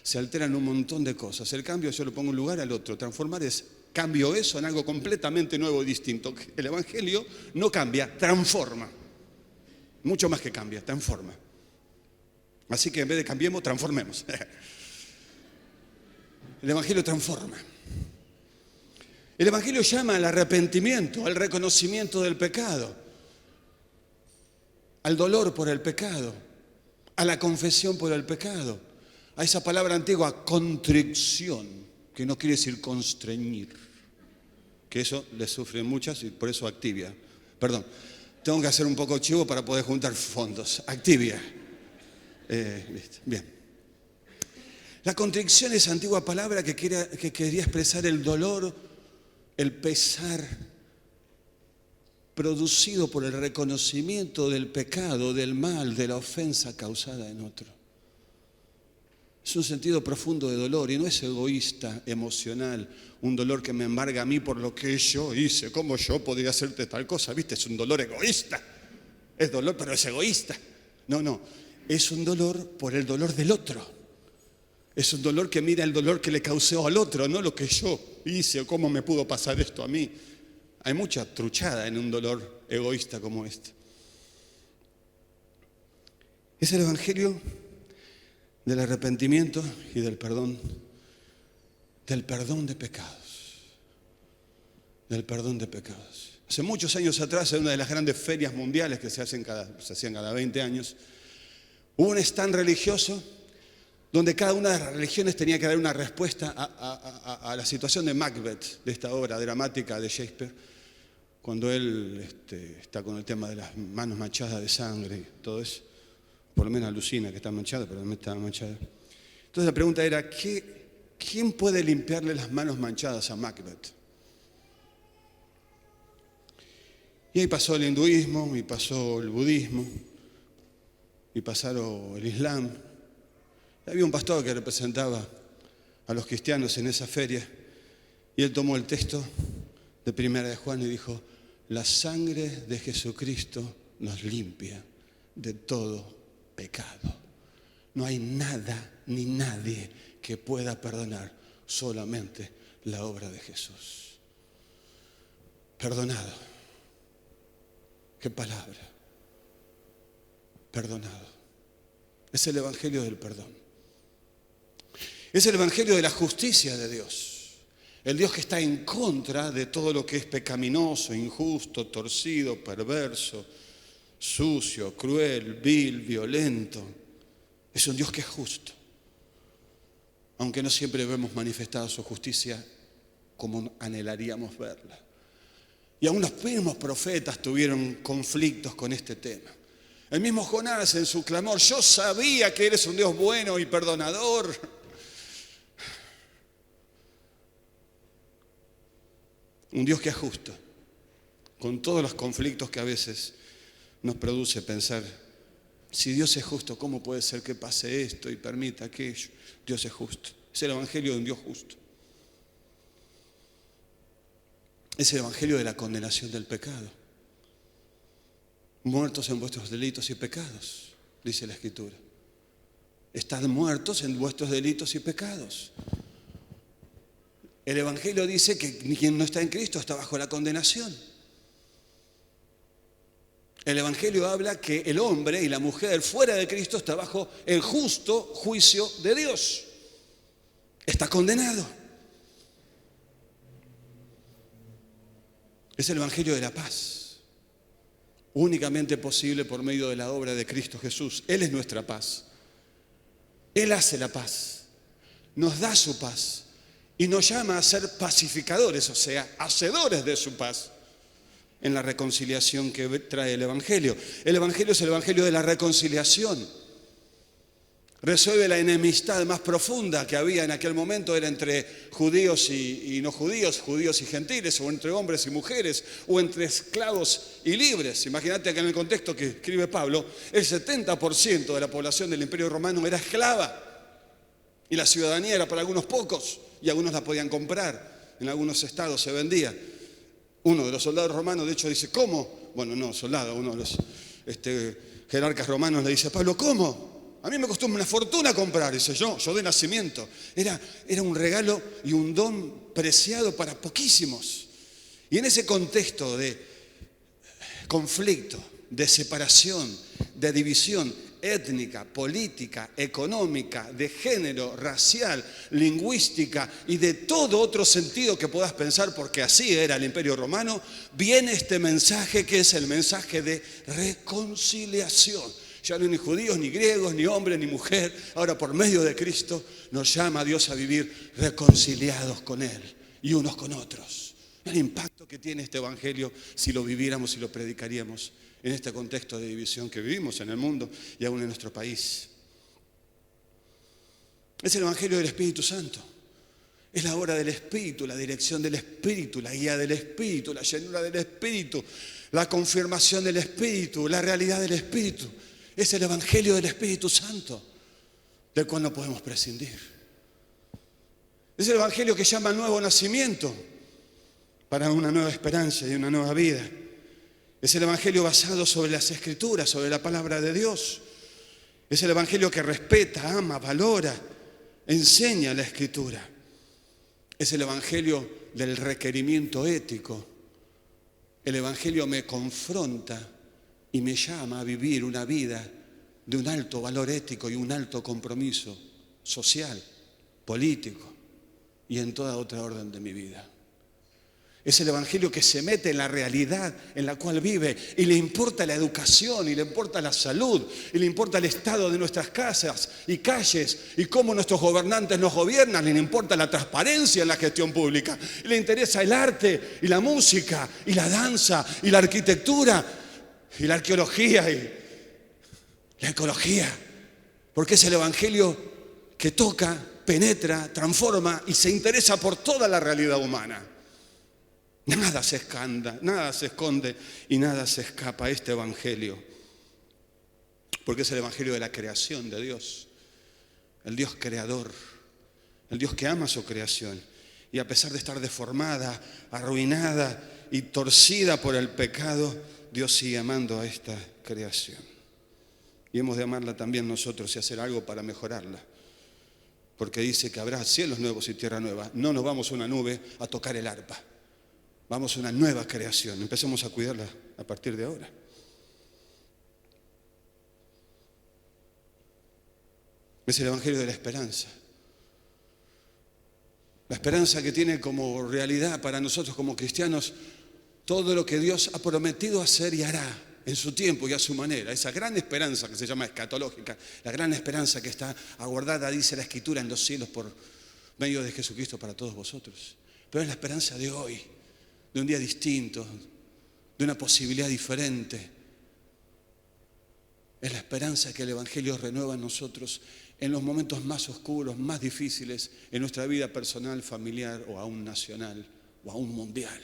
se alteran un montón de cosas. El cambio yo lo pongo en un lugar al otro. Transformar es cambio eso en algo completamente nuevo y distinto. El Evangelio no cambia, transforma. Mucho más que cambia, transforma. Así que en vez de cambiemos, transformemos. El Evangelio transforma. El Evangelio llama al arrepentimiento, al reconocimiento del pecado, al dolor por el pecado, a la confesión por el pecado, a esa palabra antigua, contrición, que no quiere decir constreñir, que eso le sufren muchas y por eso Activia. Perdón, tengo que hacer un poco chivo para poder juntar fondos. Activia. Bien. La contrición es antigua palabra que quería expresar el dolor, el pesar producido por el reconocimiento del pecado, del mal, de la ofensa causada en otro. Es un sentido profundo de dolor y no es egoísta, emocional, un dolor que me embarga a mí por lo que yo hice. ¿Cómo yo podría hacerte tal cosa? ¿Viste? Es un dolor egoísta. Es dolor, pero es egoísta. No. Es un dolor por el dolor del otro. Es un dolor que mira el dolor que le causó al otro, no lo que yo hice o cómo me pudo pasar esto a mí. Hay mucha truchada en un dolor egoísta como este. Es el evangelio del arrepentimiento y del perdón de pecados. Del perdón de pecados. Hace muchos años atrás, en una de las grandes ferias mundiales que se hacían cada 20 años, hubo un stand religioso donde cada una de las religiones tenía que dar una respuesta a la situación de Macbeth, de esta obra dramática de Shakespeare, cuando él está con el tema de las manos manchadas de sangre y todo eso. Por lo menos alucina que está manchada, pero no estaba manchada. Entonces la pregunta era, ¿quién puede limpiarle las manos manchadas a Macbeth? Y ahí pasó el hinduismo, y pasó el budismo, y pasaron el islam. Había un pastor que representaba a los cristianos en esa feria, y él tomó el texto de Primera de Juan y dijo, la sangre de Jesucristo nos limpia de todo pecado. No hay nada ni nadie que pueda perdonar, solamente la obra de Jesús. Perdonado. ¿Qué palabra? Perdonado. Es el evangelio del perdón. Es el evangelio de la justicia de Dios. El Dios que está en contra de todo lo que es pecaminoso, injusto, torcido, perverso, sucio, cruel, vil, violento. Es un Dios que es justo. Aunque no siempre vemos manifestada su justicia como anhelaríamos verla. Y aún los mismos profetas tuvieron conflictos con este tema. El mismo Jonás en su clamor, yo sabía que eres un Dios bueno y perdonador. Un Dios que es justo, con todos los conflictos que a veces nos produce pensar, si Dios es justo, ¿cómo puede ser que pase esto y permita aquello? Dios es justo. Es el evangelio de un Dios justo. Es el evangelio de la condenación del pecado. Muertos en vuestros delitos y pecados, dice la Escritura. Estad muertos en vuestros delitos y pecados. El evangelio dice que quien no está en Cristo está bajo la condenación. El evangelio habla que el hombre y la mujer fuera de Cristo está bajo el justo juicio de Dios. Está condenado. Es el evangelio de la paz, únicamente posible por medio de la obra de Cristo Jesús. Él es nuestra paz. Él hace la paz, nos da su paz y nos llama a ser pacificadores, o sea, hacedores de su paz en la reconciliación que trae el evangelio. El evangelio es el evangelio de la reconciliación. Resuelve la enemistad más profunda que había en aquel momento, era entre judíos y no judíos, judíos y gentiles, o entre hombres y mujeres, o entre esclavos y libres. Imagínate que en el contexto que escribe Pablo, el 70% de la población del Imperio Romano era esclava, y la ciudadanía era para algunos pocos, y algunos la podían comprar, en algunos estados se vendía. Uno de los soldados romanos, de hecho, dice, ¿cómo? Bueno, no, soldado, uno de los jerarcas romanos le dice a Pablo, ¿cómo? A mí me costó una fortuna comprar, dice yo de nacimiento. Era un regalo y un don preciado para poquísimos. Y en ese contexto de conflicto, de separación, de división étnica, política, económica, de género, racial, lingüística y de todo otro sentido que puedas pensar, porque así era el Imperio Romano, viene este mensaje que es el mensaje de reconciliación. Ya no hay ni judíos, ni griegos, ni hombre, ni mujer. Ahora por medio de Cristo nos llama a Dios a vivir reconciliados con Él y unos con otros. El impacto que tiene este evangelio si lo viviéramos y lo predicaríamos en este contexto de división que vivimos en el mundo y aún en nuestro país. Es el evangelio del Espíritu Santo. Es la obra del Espíritu, la dirección del Espíritu, la guía del Espíritu, la llenura del Espíritu, la confirmación del Espíritu, la realidad del Espíritu. Es el evangelio del Espíritu Santo, del cual no podemos prescindir. Es el evangelio que llama al nuevo nacimiento para una nueva esperanza y una nueva vida. Es el evangelio basado sobre las Escrituras, sobre la palabra de Dios. Es el evangelio que respeta, ama, valora, enseña la Escritura. Es el evangelio del requerimiento ético. El evangelio me confronta y me llama a vivir una vida de un alto valor ético y un alto compromiso social, político y en toda otra orden de mi vida. Es el evangelio que se mete en la realidad en la cual vive y le importa la educación, y le importa la salud, y le importa el estado de nuestras casas y calles y cómo nuestros gobernantes nos gobiernan, y le importa la transparencia en la gestión pública, y le interesa el arte y la música y la danza y la arquitectura y la arqueología y la ecología, porque es el evangelio que toca, penetra, transforma y se interesa por toda la realidad humana. Nada se esconde y nada se escapa a este evangelio, porque es el evangelio de la creación de Dios, el Dios creador, el Dios que ama su creación, y a pesar de estar deformada, arruinada y torcida por el pecado, Dios sigue amando a esta creación, y hemos de amarla también nosotros y hacer algo para mejorarla, porque dice que habrá cielos nuevos y tierra nueva. No nos vamos a una nube a tocar el arpa. Vamos a una nueva creación. Empecemos a cuidarla a partir de ahora. Es el evangelio de la esperanza. La esperanza que tiene como realidad para nosotros como cristianos todo lo que Dios ha prometido hacer y hará en su tiempo y a su manera. Esa gran esperanza que se llama escatológica, la gran esperanza que está aguardada, dice la Escritura, en los cielos por medio de Jesucristo para todos vosotros. Pero es la esperanza de hoy, de un día distinto, de una posibilidad diferente. Es la esperanza que el evangelio renueva en nosotros en los momentos más oscuros, más difíciles en nuestra vida personal, familiar o aún nacional o aún mundial.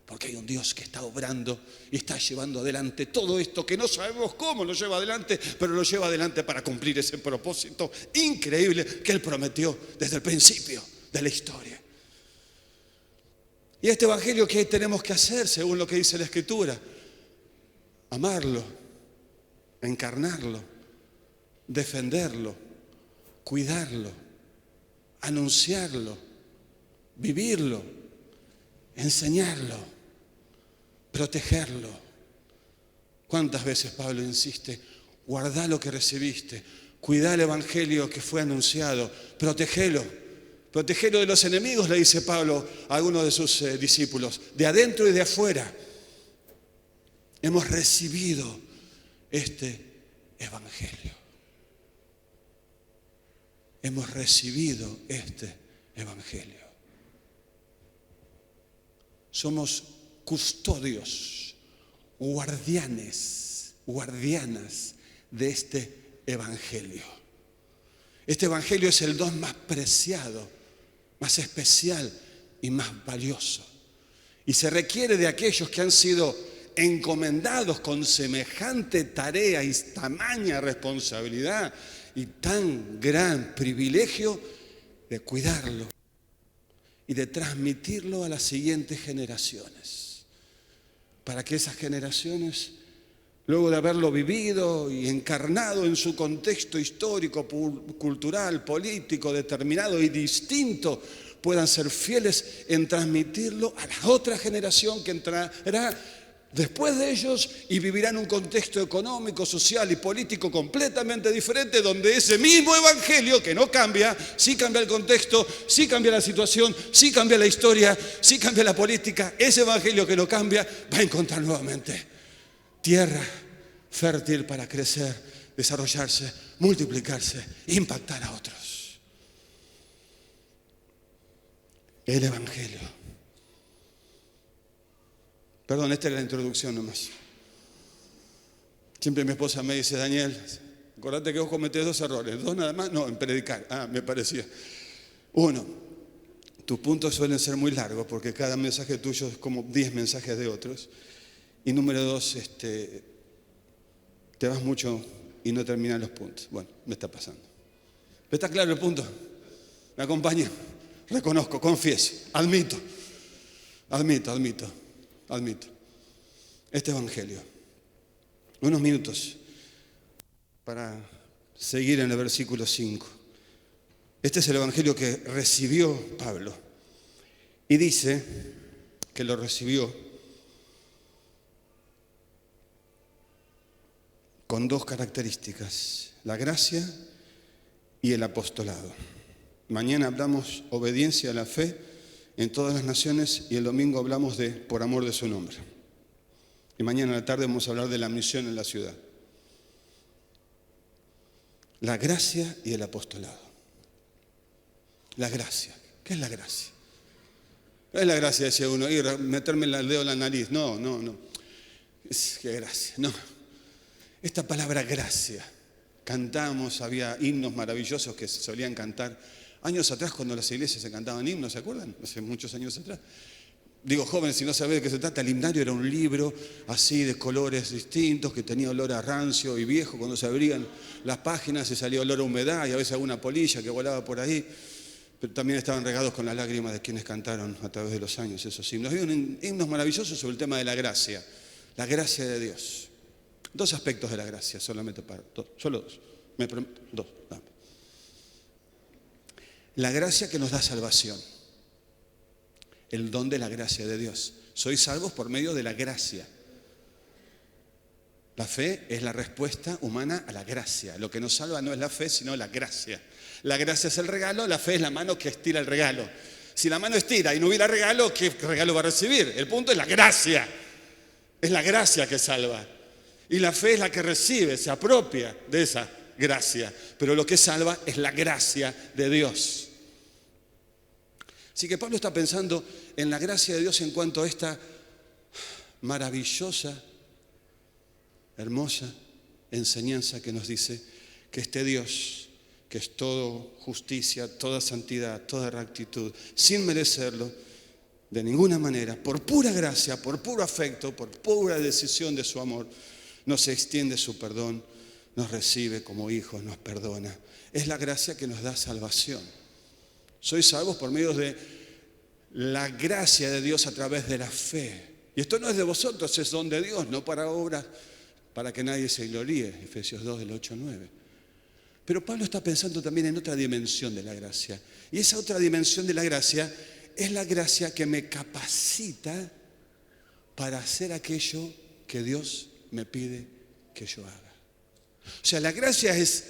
Porque hay un Dios que está obrando y está llevando adelante todo esto que no sabemos cómo lo lleva adelante, pero lo lleva adelante para cumplir ese propósito increíble que Él prometió desde el principio de la historia. Y este evangelio, ¿qué tenemos que hacer según lo que dice la Escritura? Amarlo, encarnarlo, defenderlo, cuidarlo, anunciarlo, vivirlo, enseñarlo, protegerlo. ¿Cuántas veces Pablo insiste? Guardá lo que recibiste, cuidá el evangelio que fue anunciado, protegelo. Protegerlo de los enemigos, le dice Pablo a algunos de sus discípulos, de adentro y de afuera. Hemos recibido este evangelio. Hemos recibido este evangelio. Somos custodios, guardianas de este evangelio. Este evangelio es el don más preciado, más especial y más valioso. Y se requiere de aquellos que han sido encomendados con semejante tarea y tamaña responsabilidad y tan gran privilegio de cuidarlo y de transmitirlo a las siguientes generaciones, para que esas generaciones, luego de haberlo vivido y encarnado en su contexto histórico, cultural, político, determinado y distinto, puedan ser fieles en transmitirlo a la otra generación que entrará después de ellos y vivirán un contexto económico, social y político completamente diferente, donde ese mismo evangelio, que no cambia, sí cambia el contexto, sí cambia la situación, sí cambia la historia, sí cambia la política, ese evangelio que no cambia va a encontrar nuevamente tierra fértil para crecer desarrollarse, multiplicarse, impactar a otros. El Evangelio. Perdón, esta es la introducción nomás. Siempre mi esposa me dice, Daniel, acordate que vos cometés 2 errores. 2 nada más, no, en predicar. Me parecía. 1, tus puntos suelen ser muy largos porque cada mensaje tuyo es como 10 mensajes de otros. Y número 2, te vas mucho y no terminan los puntos. Bueno, me está pasando. ¿Pero está claro el punto? ¿Me acompaña? Reconozco, confieso, admito. Este Evangelio. Unos minutos para seguir en el versículo 5. Este es el Evangelio que recibió Pablo. Y dice que lo recibió con 2 características, la gracia y el apostolado. Mañana hablamos obediencia a la fe en todas las naciones y el domingo hablamos de por amor de su nombre. Y mañana a la tarde vamos a hablar de la misión en la ciudad. La gracia y el apostolado. La gracia. ¿Qué es la gracia? No es la gracia, decía uno, ir a meterme el dedo en la nariz. No. Qué gracia, no. Esta palabra gracia, cantamos, había himnos maravillosos que se solían cantar. Años atrás, cuando las iglesias se cantaban himnos, ¿se acuerdan? Hace muchos años atrás. Digo, jóvenes, si no saben de qué se trata, el himnario era un libro así de colores distintos, que tenía olor a rancio y viejo. Cuando se abrían las páginas se salía olor a humedad y a veces alguna polilla que volaba por ahí. Pero también estaban regados con las lágrimas de quienes cantaron a través de los años esos himnos. Había himnos maravillosos sobre el tema de la gracia de Dios. 2 aspectos de la gracia, solamente para solo 2. Dos. No. La gracia que nos da salvación. El don de la gracia de Dios. Sois salvos por medio de la gracia. La fe es la respuesta humana a la gracia. Lo que nos salva no es la fe, sino la gracia. La gracia es el regalo, la fe es la mano que estira el regalo. Si la mano estira y no hubiera regalo, ¿qué regalo va a recibir? El punto es la gracia. Es la gracia que salva. Y la fe es la que recibe, se apropia de esa gracia. Pero lo que salva es la gracia de Dios. Así que Pablo está pensando en la gracia de Dios en cuanto a esta maravillosa, hermosa enseñanza que nos dice que este Dios, que es todo justicia, toda santidad, toda rectitud, sin merecerlo de ninguna manera, por pura gracia, por puro afecto, por pura decisión de su amor, nos extiende su perdón, nos recibe como hijos, nos perdona. Es la gracia que nos da salvación. Sois salvos por medio de la gracia de Dios a través de la fe. Y esto no es de vosotros, es don de Dios, no para obras, para que nadie se gloríe. Efesios 2, del 8 al 9. Pero Pablo está pensando también en otra dimensión de la gracia. Y esa otra dimensión de la gracia es la gracia que me capacita para hacer aquello que Dios me pide que yo haga. O sea, la gracia es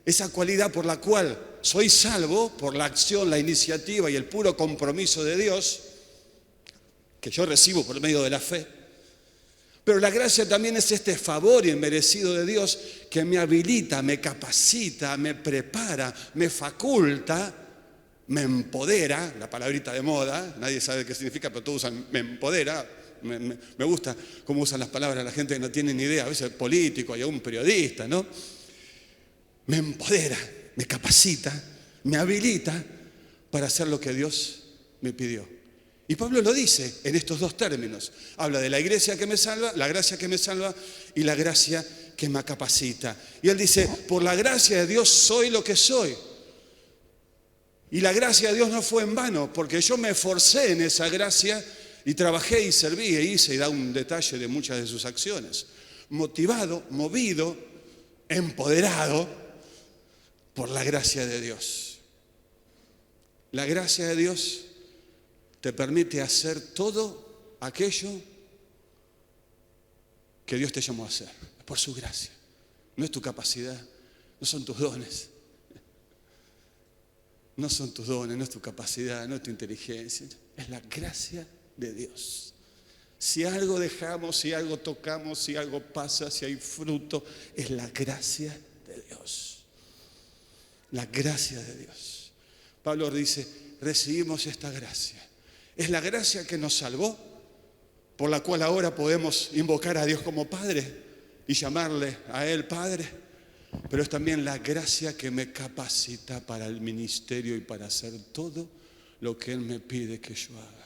esa cualidad por la cual soy salvo por la acción, la iniciativa y el puro compromiso de Dios, que yo recibo por medio de la fe. Pero la gracia también es este favor inmerecido de Dios que me habilita, me capacita, me prepara, me faculta, me empodera, la palabrita de moda, nadie sabe qué significa, pero todos usan me empodera. Me gusta cómo usan las palabras la gente que no tiene ni idea, a veces político, hay un periodista, ¿no? Me empodera, me capacita, me habilita para hacer lo que Dios me pidió. Y Pablo lo dice en estos 2 términos. Habla de la iglesia que me salva, la gracia que me salva y la gracia que me capacita. Y él dice, por la gracia de Dios soy lo que soy. Y la gracia de Dios no fue en vano, porque yo me esforcé en esa gracia y trabajé y serví e hice, y da un detalle de muchas de sus acciones. Motivado, movido, empoderado por la gracia de Dios. La gracia de Dios te permite hacer todo aquello que Dios te llamó a hacer. Es por su gracia. No es tu capacidad, no son tus dones. No son tus dones, no es tu capacidad, no es tu inteligencia. Es la gracia de Dios. Si algo dejamos, si algo tocamos, si algo pasa, si hay fruto, es la gracia de Dios. La gracia de Dios. Pablo dice, recibimos esta gracia. Es la gracia que nos salvó, por la cual ahora podemos invocar a Dios como Padre y llamarle a Él Padre. Pero es también la gracia que me capacita para el ministerio y para hacer todo lo que Él me pide que yo haga.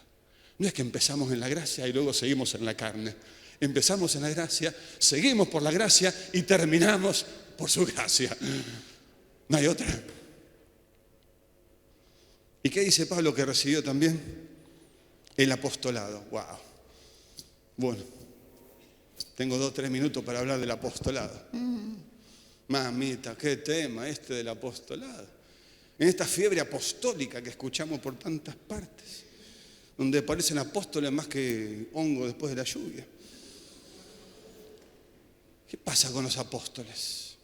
No es que empezamos en la gracia y luego seguimos en la carne. Empezamos en la gracia, seguimos por la gracia y terminamos por su gracia. No hay otra. ¿Y qué dice Pablo que recibió también? El apostolado. Wow. Bueno, tengo 2 o 3 minutos para hablar del apostolado. Mamita, qué tema este del apostolado. En esta fiebre apostólica que escuchamos por tantas partes, donde parecen apóstoles más que hongo después de la lluvia. ¿Qué pasa con los apóstoles?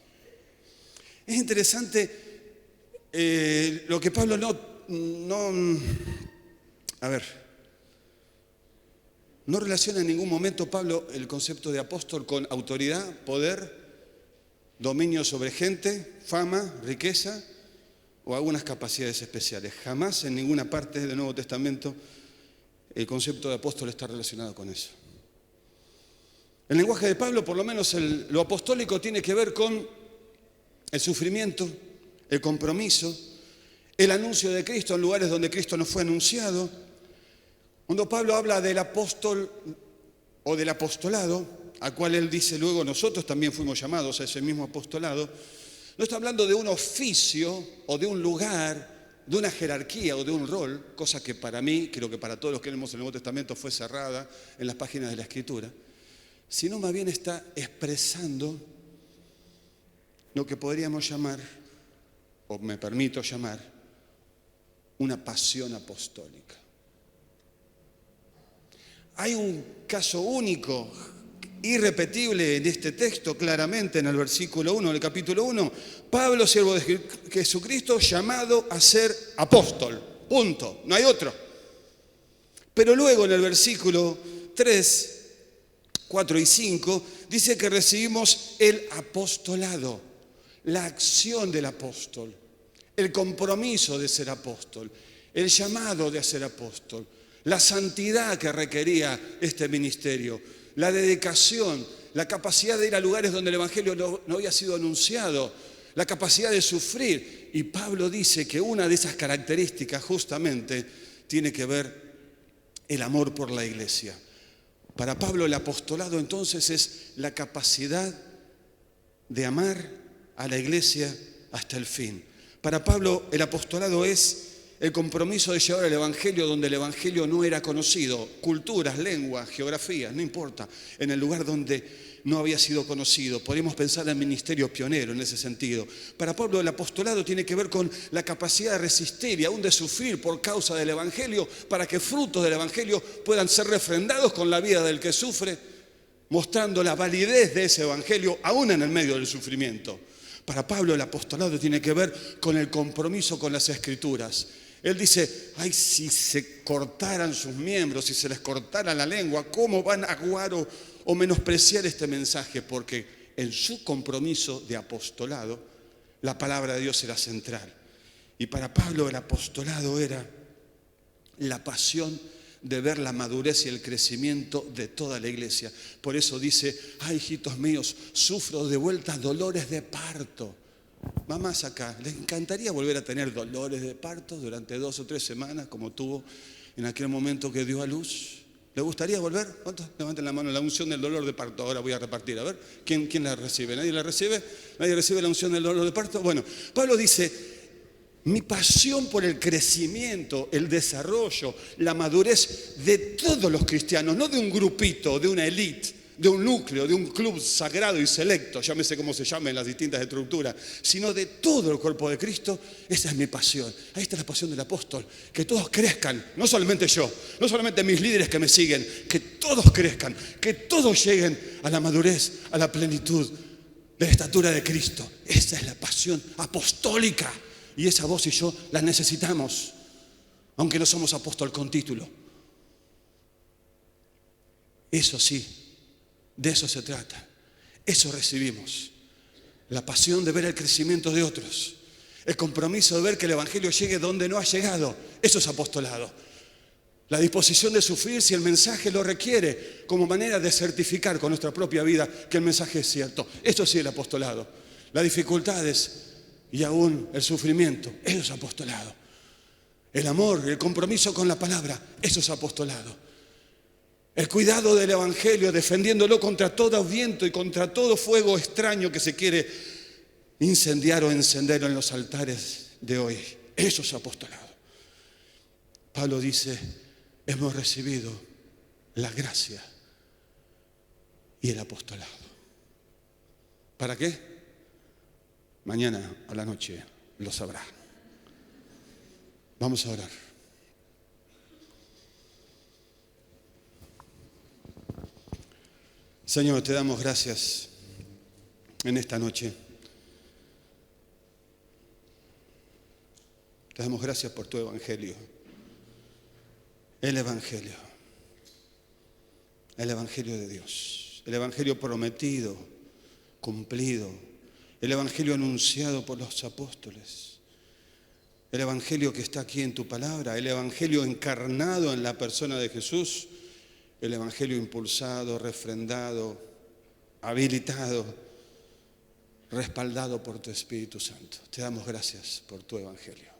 Es interesante lo que Pablo no relaciona en ningún momento Pablo el concepto de apóstol con autoridad, poder, dominio sobre gente, fama, riqueza o algunas capacidades especiales. Jamás en ninguna parte del Nuevo Testamento el concepto de apóstol está relacionado con eso. El lenguaje de Pablo, por lo menos lo apostólico, tiene que ver con el sufrimiento, el compromiso, el anuncio de Cristo en lugares donde Cristo no fue anunciado. Cuando Pablo habla del apóstol o del apostolado, al cual él dice luego nosotros también fuimos llamados a ese mismo apostolado, no está hablando de un oficio o de un lugar, de una jerarquía o de un rol, cosa que para mí, creo que para todos los que leemos el Nuevo Testamento fue cerrada en las páginas de la Escritura, sino más bien está expresando lo que podríamos llamar, o me permito llamar, una pasión apostólica. Hay un caso único, irrepetible en este texto, claramente en el versículo 1 del capítulo 1. Pablo, siervo de Jesucristo, llamado a ser apóstol. Punto. No hay otro. Pero luego en el versículo 3, 4 y 5, dice que recibimos el apostolado, la acción del apóstol, el compromiso de ser apóstol, el llamado de ser apóstol, la santidad que requería este ministerio, la dedicación, la capacidad de ir a lugares donde el Evangelio no había sido anunciado, la capacidad de sufrir. Y Pablo dice que una de esas características justamente tiene que ver el amor por la iglesia. Para Pablo el apostolado entonces es la capacidad de amar a la iglesia hasta el fin. Para Pablo el apostolado es el compromiso de llevar el Evangelio donde el Evangelio no era conocido, culturas, lenguas, geografías, no importa, en el lugar donde no había sido conocido. Podemos pensar en ministerio pionero en ese sentido. Para Pablo el apostolado tiene que ver con la capacidad de resistir y aún de sufrir por causa del Evangelio, para que frutos del Evangelio puedan ser refrendados con la vida del que sufre, mostrando la validez de ese Evangelio aún en el medio del sufrimiento. Para Pablo el apostolado tiene que ver con el compromiso con las Escrituras. Él dice, ay, si se cortaran sus miembros, si se les cortara la lengua, ¿cómo van a aguar o menospreciar este mensaje? Porque en su compromiso de apostolado, la palabra de Dios era central. Y para Pablo el apostolado era la pasión de ver la madurez y el crecimiento de toda la iglesia. Por eso dice, ay, hijitos míos, sufro de vuelta dolores de parto. Mamás acá, ¿les encantaría volver a tener dolores de parto durante 2 o 3 semanas como tuvo en aquel momento que dio a luz? ¿Le gustaría volver? ¿Cuántos? Levanten la mano, la unción del dolor de parto. Ahora voy a repartir, a ver, ¿quién la recibe? ¿Nadie la recibe? ¿Nadie recibe la unción del dolor de parto? Bueno, Pablo dice, mi pasión por el crecimiento, el desarrollo, la madurez de todos los cristianos, no de un grupito, de una élite, de un núcleo, de un club sagrado y selecto, llámese como se llame en las distintas estructuras, sino de todo el cuerpo de Cristo. Esa es mi pasión. Ahí está la pasión del apóstol, que todos crezcan, no solamente yo, no solamente mis líderes que me siguen, que todos crezcan, que todos lleguen a la madurez, a la plenitud de la estatura de Cristo. Esa es la pasión apostólica, y esa vos y yo la necesitamos, aunque no somos apóstol con título. Eso sí, de eso se trata. Eso recibimos. La pasión de ver el crecimiento de otros. El compromiso de ver que el Evangelio llegue donde no ha llegado. Eso es apostolado. La disposición de sufrir si el mensaje lo requiere, como manera de certificar con nuestra propia vida que el mensaje es cierto. Eso sí es el apostolado. Las dificultades y aún el sufrimiento, eso es apostolado. El amor, el compromiso con la palabra, eso es apostolado. El cuidado del Evangelio, defendiéndolo contra todo viento y contra todo fuego extraño que se quiere incendiar o encender en los altares de hoy. Eso es apostolado. Pablo dice, hemos recibido la gracia y el apostolado. ¿Para qué? Mañana a la noche lo sabrá. Vamos a orar. Señor, te damos gracias en esta noche. Te damos gracias por tu Evangelio. El Evangelio. El Evangelio de Dios. El Evangelio prometido, cumplido. El Evangelio anunciado por los apóstoles. El Evangelio que está aquí en tu palabra. El Evangelio encarnado en la persona de Jesús. El Evangelio impulsado, refrendado, habilitado, respaldado por tu Espíritu Santo. Te damos gracias por tu Evangelio.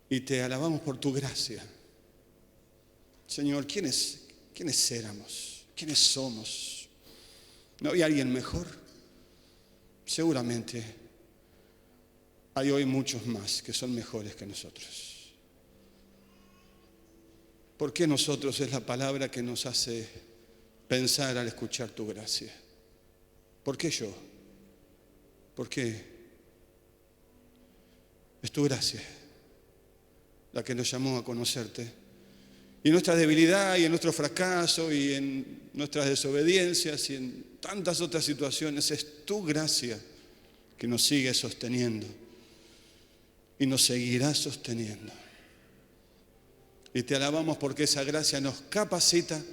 Y te alabamos por tu gracia. Señor, ¿quiénes éramos? ¿Quiénes somos? ¿No había alguien mejor? Seguramente hay hoy muchos más que son mejores que nosotros. ¿Por qué nosotros es la palabra que nos hace pensar al escuchar tu gracia? ¿Por qué yo? ¿Por qué? Es tu gracia la que nos llamó a conocerte. Y en nuestra debilidad y en nuestro fracaso y en nuestras desobediencias y en tantas otras situaciones, es tu gracia que nos sigue sosteniendo y nos seguirá sosteniendo. Y te alabamos porque esa gracia nos capacita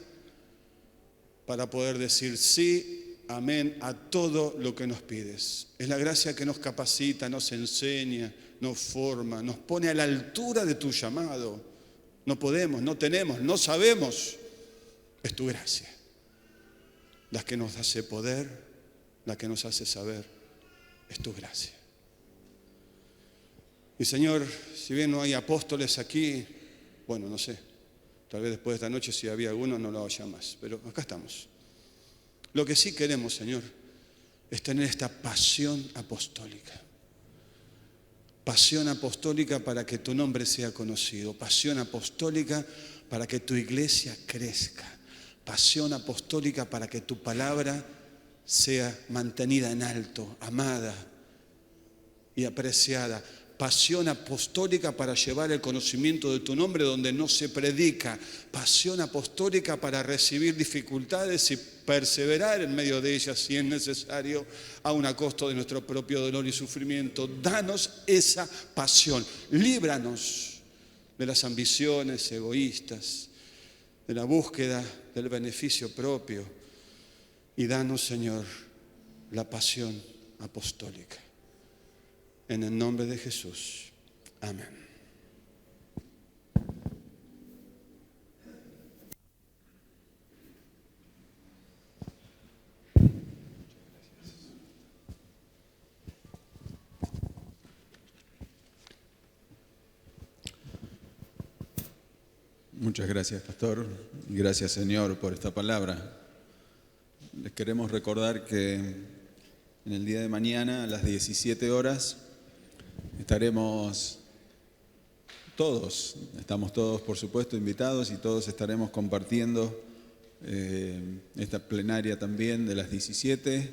para poder decir sí, amén a todo lo que nos pides. Es la gracia que nos capacita, nos enseña, nos forma, nos pone a la altura de tu llamado. No podemos, no tenemos, no sabemos. Es tu gracia la que nos hace poder, la que nos hace saber. Es tu gracia. Y Señor, si bien no hay apóstoles aquí, bueno, no sé, tal vez después de esta noche si había alguno no lo haya más, pero acá estamos. Lo que sí queremos, Señor, es tener esta pasión apostólica. Pasión apostólica para que tu nombre sea conocido. Pasión apostólica para que tu iglesia crezca. Pasión apostólica para que tu palabra sea mantenida en alto, amada y apreciada. Pasión apostólica para llevar el conocimiento de tu nombre donde no se predica. Pasión apostólica para recibir dificultades y perseverar en medio de ellas si es necesario, aun a costo de nuestro propio dolor y sufrimiento. Danos esa pasión. Líbranos de las ambiciones egoístas, de la búsqueda del beneficio propio. Y danos, Señor, la pasión apostólica. En el nombre de Jesús. Amén. Muchas gracias, pastor. Gracias, Señor, por esta palabra. Les queremos recordar que en el día de mañana a las 17 horas estamos todos por supuesto invitados y todos estaremos compartiendo esta plenaria también de las 17,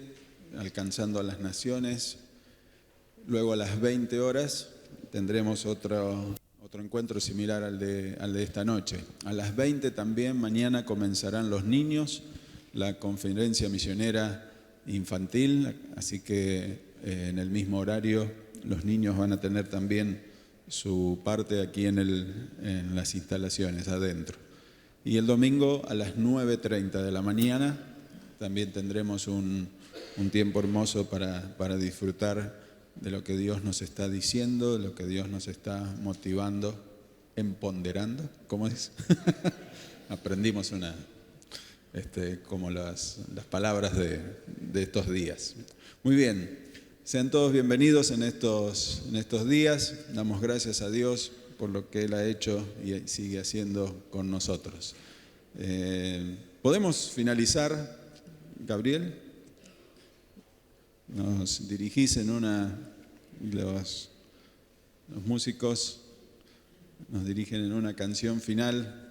alcanzando a las naciones. Luego a las 20 horas tendremos otro encuentro similar al de esta noche. A las 20 también mañana comenzarán los niños, la conferencia misionera infantil, así que en el mismo horario los niños van a tener también su parte aquí en las instalaciones adentro. Y el domingo a las 9:30 de la mañana también tendremos un tiempo hermoso para disfrutar de lo que Dios nos está diciendo, de lo que Dios nos está motivando, empoderando, ¿cómo es? Aprendimos como las palabras de estos días. Muy bien, sean todos bienvenidos en estos días. Damos gracias a Dios por lo que Él ha hecho y sigue haciendo con nosotros. ¿Podemos finalizar, Gabriel? Nos dirigís los músicos nos dirigen en una canción final,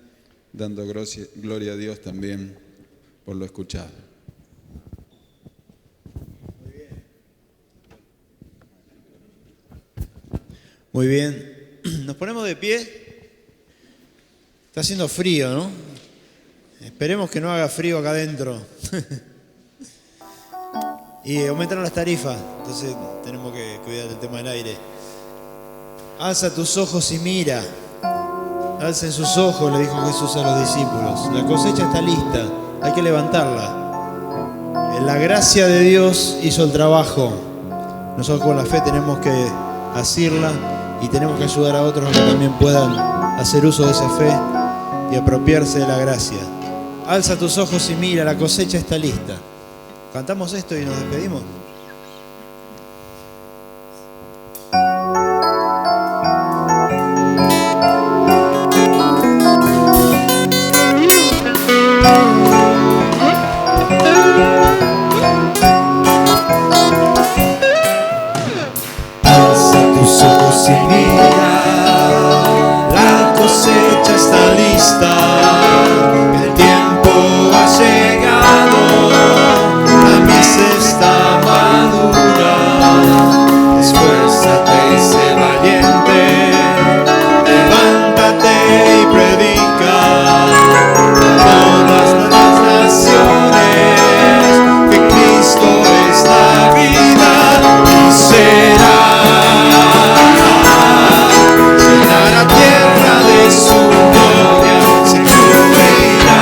dando gloria a Dios también por lo escuchado. Muy bien, nos ponemos de pie. Está haciendo frío, ¿no? Esperemos que no haga frío acá adentro. Y aumentaron las tarifas, entonces tenemos que cuidar del tema del aire. Alza tus ojos y mira. Alcen sus ojos, le dijo Jesús a los discípulos. La cosecha está lista, hay que levantarla. La gracia de Dios hizo el trabajo. Nosotros con la fe tenemos que asirla y tenemos que ayudar a otros a que también puedan hacer uso de esa fe y apropiarse de la gracia. Alza tus ojos y mira, la cosecha está lista. Cantamos esto y nos despedimos. Alza tus ojos y mira, la cosecha está lista, el tiempo ha llegado, la mies está madura. Esfuérzate y sé valiente, levántate y predica a todas las naciones que Cristo es la vida y será la tierra de su gloria, se cubrirá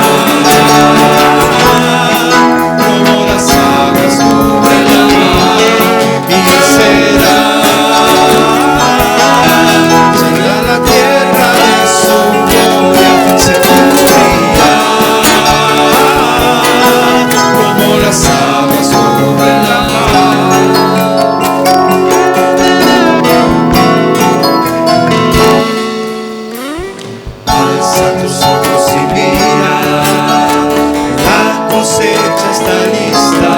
como las aguas cubren la mar y será la tierra de su gloria, se cubrirá como las aguas cubren la mar. Alza tus ojos y mira, la cosecha está lista,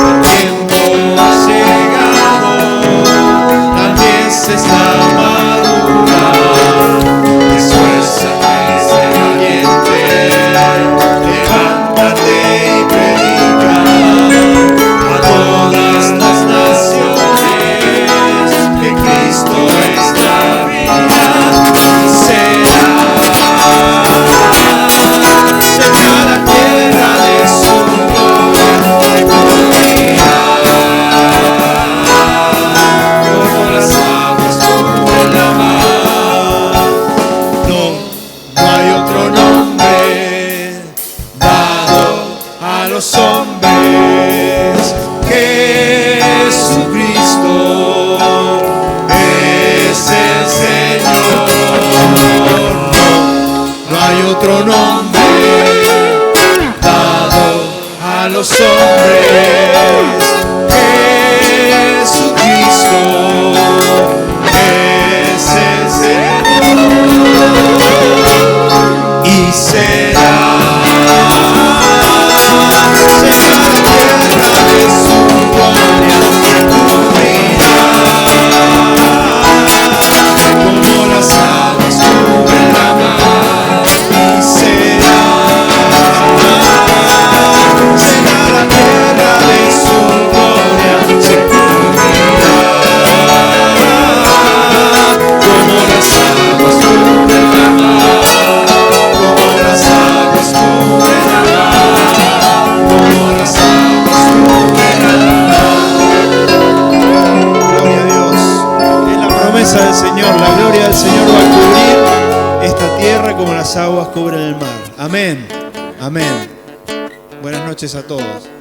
el tiempo ha llegado, la mies está madura. Esfuérzate y sé valiente, levántate y predica a todas las naciones que Cristo es la vida y será la tierra de su gloria, se cubrirá como las aguas cubren la mar. No hay otro nombre dado a los hombres que Jesucristo es el Señor. No hay otro nombre dado a los hombres que Jesucristo es el Señor y será la tierra de su gloria, se cubrirá como las aguas cubren la mar y será la tierra tierra como las aguas cubren el mar. Amén. Amén. Buenas noches a todos.